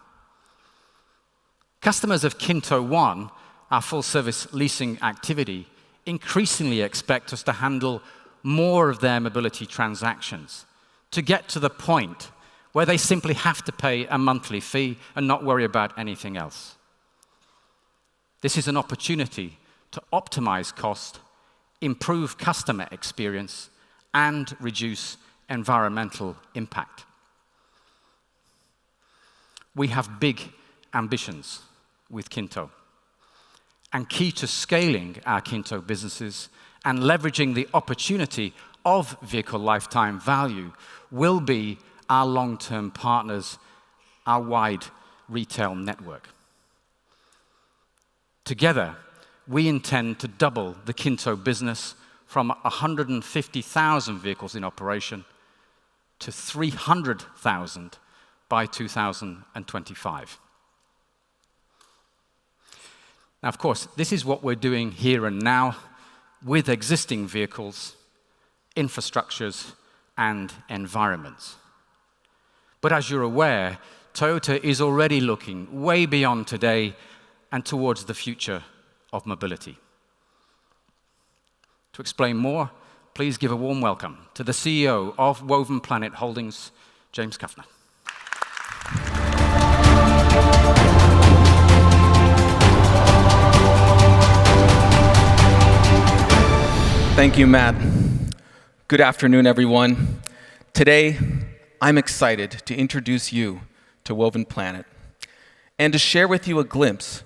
Customers of Kinto One, our full-service leasing activity, increasingly expect us to handle more of their mobility transactions, to get to the point where they simply have to pay a monthly fee and not worry about anything else. This is an opportunity to optimize cost, improve customer experience, and reduce environmental impact. We have big ambitions with Kinto. And key to scaling our Kinto businesses and leveraging the opportunity of vehicle lifetime value will be our long-term partners, our wide retail network. Together, we intend to double the Kinto business from 150,000 vehicles in operation to 300,000 by 2025. Now, of course, this is what we're doing here and now with existing vehicles, infrastructures, and environments. But as you're aware, Toyota is already looking way beyond today and towards the future of mobility. To explain more, please give a warm welcome to the CEO of Woven Planet Holdings, James Kuffner. Thank you, Matt. Good afternoon, everyone. Today, I'm excited to introduce you to Woven Planet and to share with you a glimpse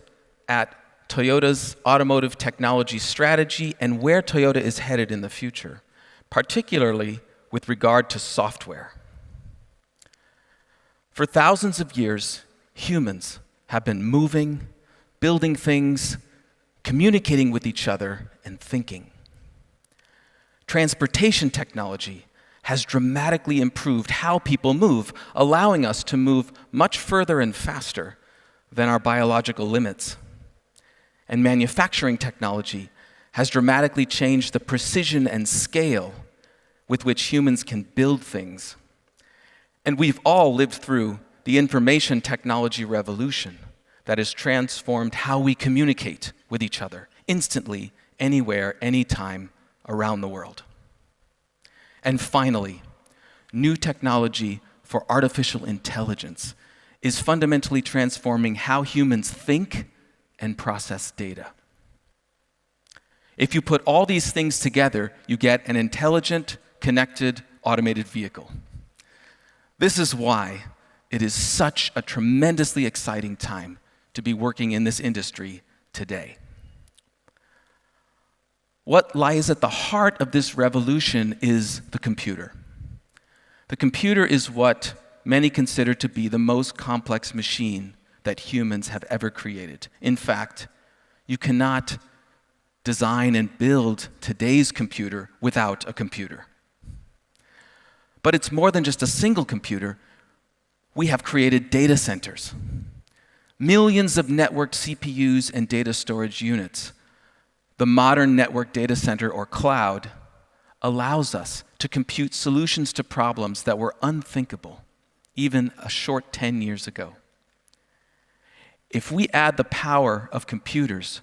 at Toyota's automotive technology strategy and where Toyota is headed in the future, particularly with regard to software. For thousands of years, humans have been moving, building things, communicating with each other, and thinking. Transportation technology has dramatically improved how people move, allowing us to move much further and faster than our biological limits. And manufacturing technology has dramatically changed the precision and scale with which humans can build things. And we've all lived through the information technology revolution that has transformed how we communicate with each other instantly, anywhere, anytime, around the world. And finally, new technology for artificial intelligence is fundamentally transforming how humans think and process data. If you put all these things together, you get an intelligent, connected, automated vehicle. This is why it is such a tremendously exciting time to be working in this industry today. What lies at the heart of this revolution is the computer. The computer is what many consider to be the most complex machine that humans have ever created. In fact, you cannot design and build today's computer without a computer. But it's more than just a single computer. We have created data centers, millions of networked CPUs and data storage units. The modern network data center, or cloud, allows us to compute solutions to problems that were unthinkable even a short 10 years ago. If we add the power of computers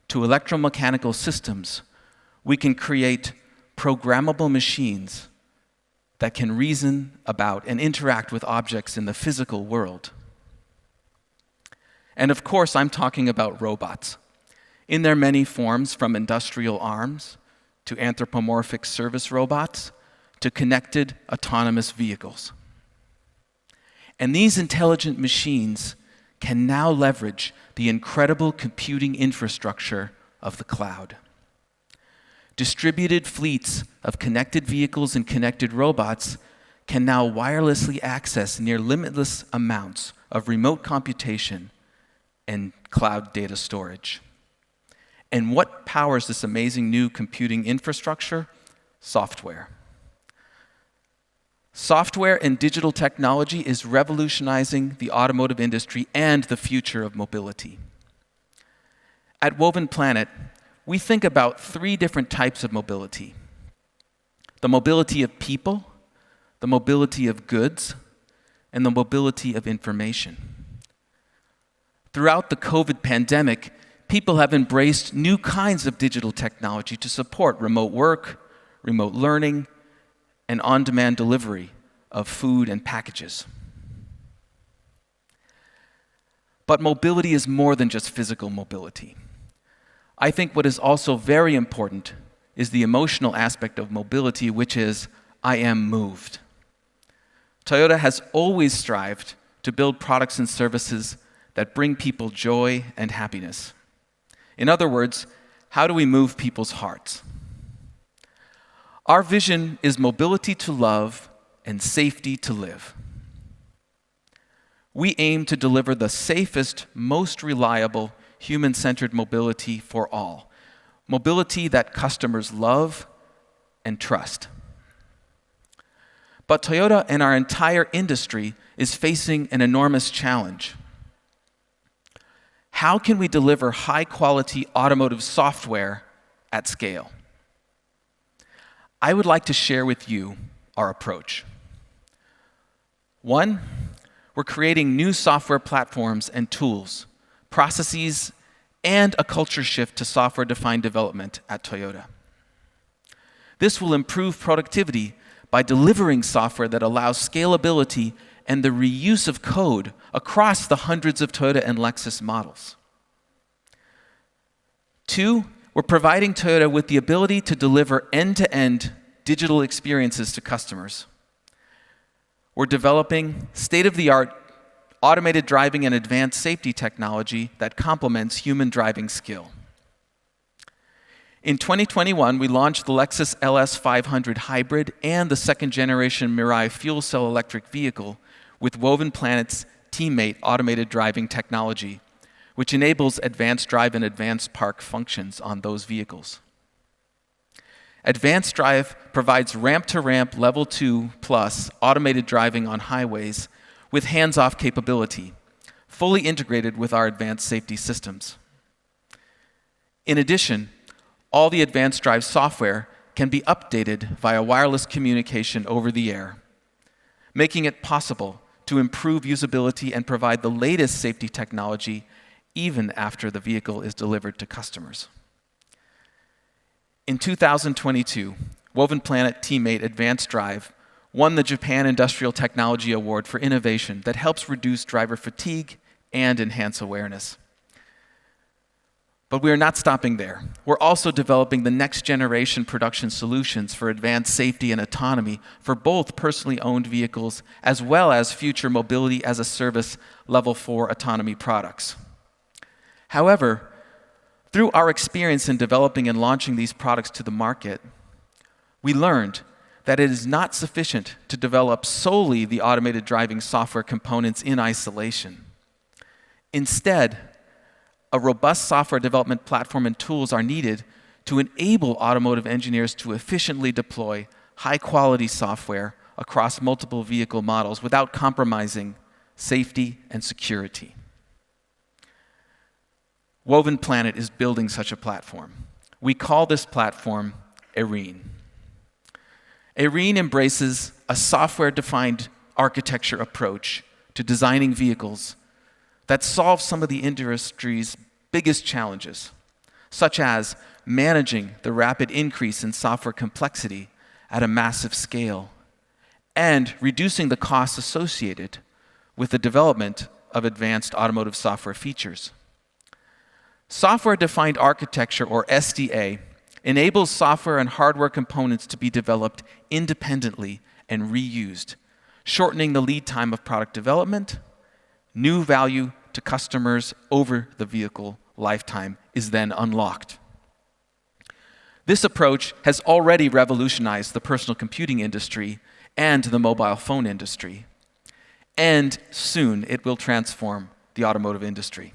to electromechanical systems, we can create programmable machines that can reason about and interact with objects in the physical world. And of course, I'm talking about robots. In their many forms, from industrial arms to anthropomorphic service robots to connected autonomous vehicles. And these intelligent machines can now leverage the incredible computing infrastructure of the cloud. Distributed fleets of connected vehicles and connected robots can now wirelessly access near limitless amounts of remote computation and cloud data storage. And what powers this amazing new computing infrastructure? Software. Software and digital technology is revolutionizing the automotive industry and the future of mobility. At Woven Planet, we think about three different types of mobility: the mobility of people, the mobility of goods, and the mobility of information. Throughout the COVID pandemic, people have embraced new kinds of digital technology to support remote work, remote learning, and on-demand delivery of food and packages. But mobility is more than just physical mobility. I think what is also very important is the emotional aspect of mobility, which is, I am moved. Toyota has always strived to build products and services that bring people joy and happiness. In other words, how do we move people's hearts? Our vision is mobility to love and safety to live. We aim to deliver the safest, most reliable, human-centered mobility for all. Mobility that customers love and trust. But Toyota and our entire industry is facing an enormous challenge. How can we deliver high-quality automotive software at scale? I would like to share with you our approach. One, we're creating new software platforms and tools, processes, and a culture shift to software-defined development at Toyota. This will improve productivity by delivering software that allows scalability and the reuse of code across the hundreds of Toyota and Lexus models. Two, we're providing Toyota with the ability to deliver end-to-end digital experiences to customers. We're developing state-of-the-art automated driving and advanced safety technology that complements human driving skill. In 2021, we launched the Lexus LS 500 hybrid and the second-generation Mirai fuel cell electric vehicle with Woven Planet's Teammate automated driving technology, which enables advanced drive and advanced park functions on those vehicles. Advanced Drive provides ramp-to-ramp Level 2 plus automated driving on highways with hands-off capability, fully integrated with our advanced safety systems. In addition, all the Advanced Drive software can be updated via wireless communication over the air, making it possible to improve usability and provide the latest safety technology even after the vehicle is delivered to customers. In 2022, Woven Planet Teammate Advanced Drive won the Japan Industrial Technology Award for innovation that helps reduce driver fatigue and enhance awareness. But we are not stopping there. We're also developing the next generation production solutions for advanced safety and autonomy for both personally owned vehicles as well as future mobility as a service Level 4 autonomy products. However, through our experience in developing and launching these products to the market, we learned that it is not sufficient to develop solely the automated driving software components in isolation. Instead, a robust software development platform and tools are needed to enable automotive engineers to efficiently deploy high-quality software across multiple vehicle models without compromising safety and security. Woven Planet is building such a platform. We call this platform Arene. Arene embraces a software-defined architecture approach to designing vehicles that solve some of the industry's biggest challenges, such as managing the rapid increase in software complexity at a massive scale and reducing the costs associated with the development of advanced automotive software features. Software-defined architecture, or SDA, enables software and hardware components to be developed independently and reused, shortening the lead time of product development. New value to customers over the vehicle lifetime is then unlocked. This approach has already revolutionized the personal computing industry and the mobile phone industry, and soon it will transform the automotive industry.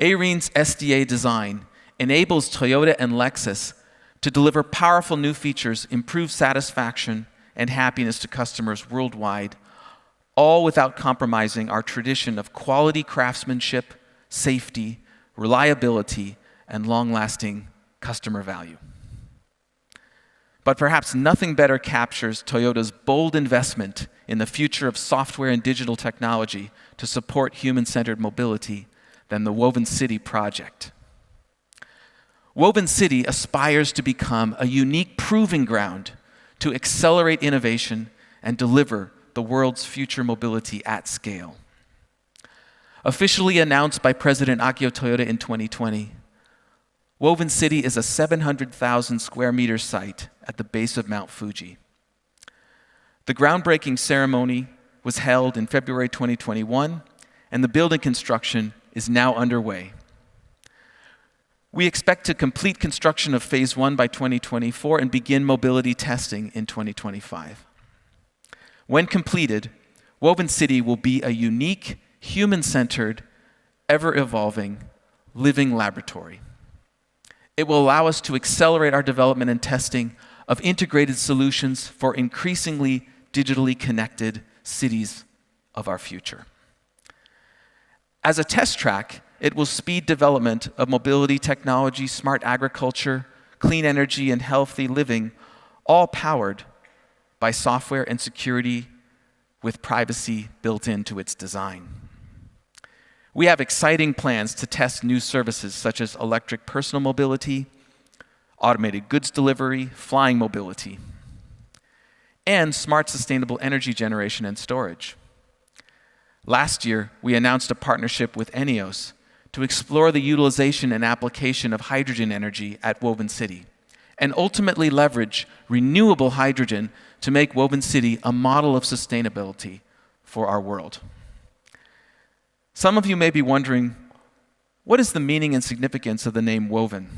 Arene's SDA design enables Toyota and Lexus to deliver powerful new features, improve satisfaction and happiness to customers worldwide, all without compromising our tradition of quality craftsmanship, safety, reliability, and long-lasting customer value. But perhaps nothing better captures Toyota's bold investment in the future of software and digital technology to support human-centered mobility than the Woven City project. Woven City aspires to become a unique proving ground to accelerate innovation and deliver the world's future mobility at scale. Officially announced by President Akio Toyoda in 2020, Woven City is a 700,000 square meter site at the base of Mount Fuji. The groundbreaking ceremony was held in February 2021, and the building construction is now underway. We expect to complete construction of Phase 1 by 2024 and begin mobility testing in 2025. When completed, Woven City will be a unique, human-centered, ever-evolving, living laboratory. It will allow us to accelerate our development and testing of integrated solutions for increasingly digitally connected cities of our future. As a test track, it will speed development of mobility technology, smart agriculture, clean energy, and healthy living, all powered by software and security with privacy built into its design. We have exciting plans to test new services such as electric personal mobility, automated goods delivery, flying mobility, and smart sustainable energy generation and storage. Last year, we announced a partnership with Eneos to explore the utilization and application of hydrogen energy at Woven City, and ultimately leverage renewable hydrogen to make Woven City a model of sustainability for our world. Some of you may be wondering, what is the meaning and significance of the name Woven?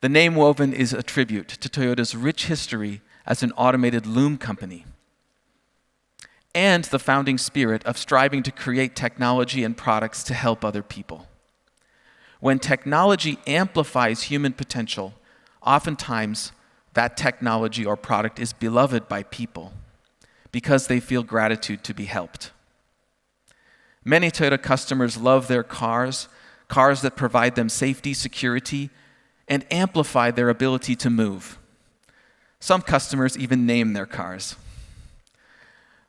The name Woven is a tribute to Toyota's rich history as an automated loom company, and the founding spirit of striving to create technology and products to help other people. When technology amplifies human potential, oftentimes that technology or product is beloved by people because they feel gratitude to be helped. Many Toyota customers love their cars that provide them safety, security, and amplify their ability to move. Some customers even name their cars.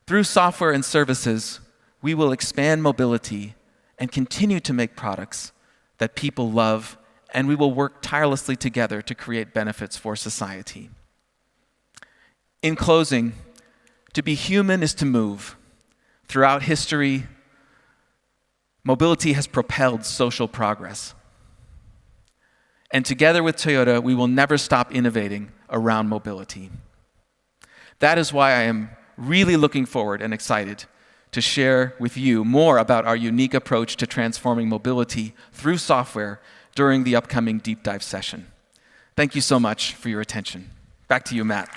Through software and services, we will expand mobility and continue to make products that people love, and we will work tirelessly together to create benefits for society. In closing, to be human is to move. Throughout history, mobility has propelled social progress. And together with Toyota, we will never stop innovating around mobility. That is why I am really looking forward and excited to share with you more about our unique approach to transforming mobility through software during the upcoming deep dive session. Thank you so much for your attention. Back to you, Matt.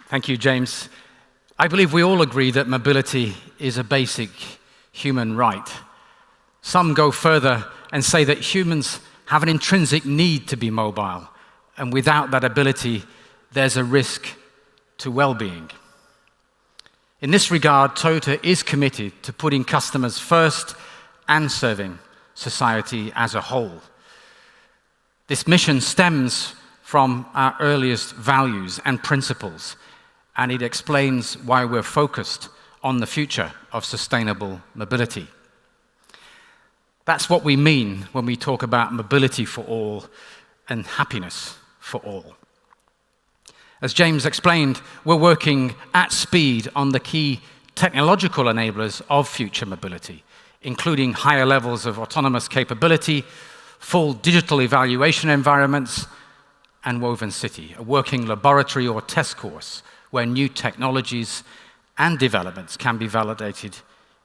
Thank you, James. I believe we all agree that mobility is a basic human right. Some go further and say that humans have an intrinsic need to be mobile, and without that ability, there's a risk to well-being. In this regard, Toyota is committed to putting customers first and serving society as a whole. This mission stems from our earliest values and principles, and it explains why we're focused on the future of sustainable mobility. That's what we mean when we talk about mobility for all and happiness for all. As James explained, we're working at speed on the key technological enablers of future mobility, including higher levels of autonomous capability, full digital evaluation environments, and Woven City, a working laboratory or test course where new technologies and developments can be validated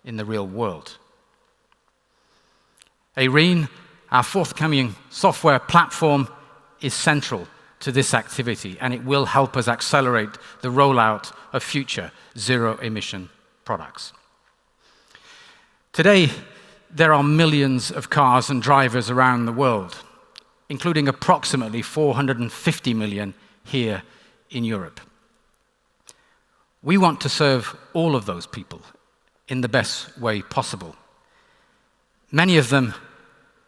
in the real world. Irene, our forthcoming software platform, is central to this activity, and it will help us accelerate the rollout of future zero-emission products. Today, there are millions of cars and drivers around the world, including approximately 450 million here in Europe. We want to serve all of those people in the best way possible. Many of them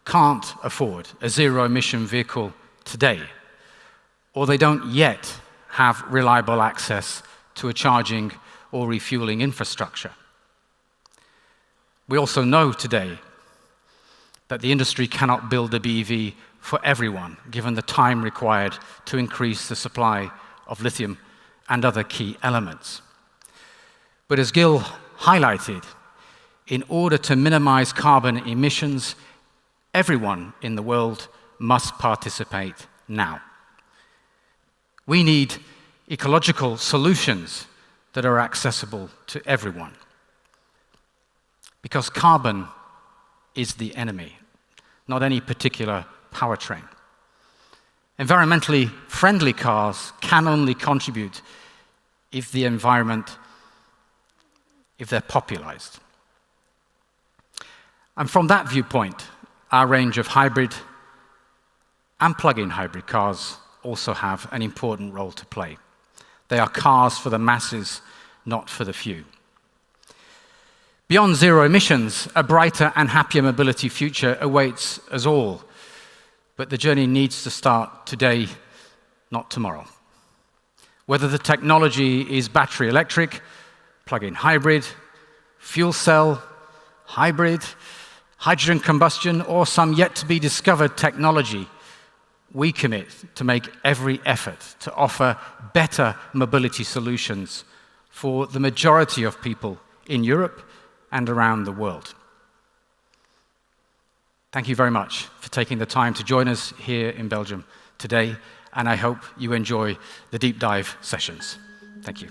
can't afford a zero-emission vehicle today, or they don't yet have reliable access to a charging or refueling infrastructure. We also know today that the industry cannot build a BEV for everyone, given the time required to increase the supply of lithium and other key elements. But as Gil highlighted, in order to minimize carbon emissions, everyone in the world must participate now. We need ecological solutions that are accessible to everyone. Because carbon is the enemy, not any particular powertrain. Environmentally friendly cars can only contribute if the environment, if they're popularized. And from that viewpoint, our range of hybrid and plug-in hybrid cars also have an important role to play. They are cars for the masses, not for the few. Beyond zero emissions, a brighter and happier mobility future awaits us all. But the journey needs to start today, not tomorrow. Whether the technology is battery electric, plug-in hybrid, fuel cell, hybrid, hydrogen combustion, or some yet-to-be-discovered technology, we commit to make every effort to offer better mobility solutions for the majority of people in Europe and around the world. Thank you very much for taking the time to join us here in Belgium today, and I hope you enjoy the deep dive sessions. Thank you.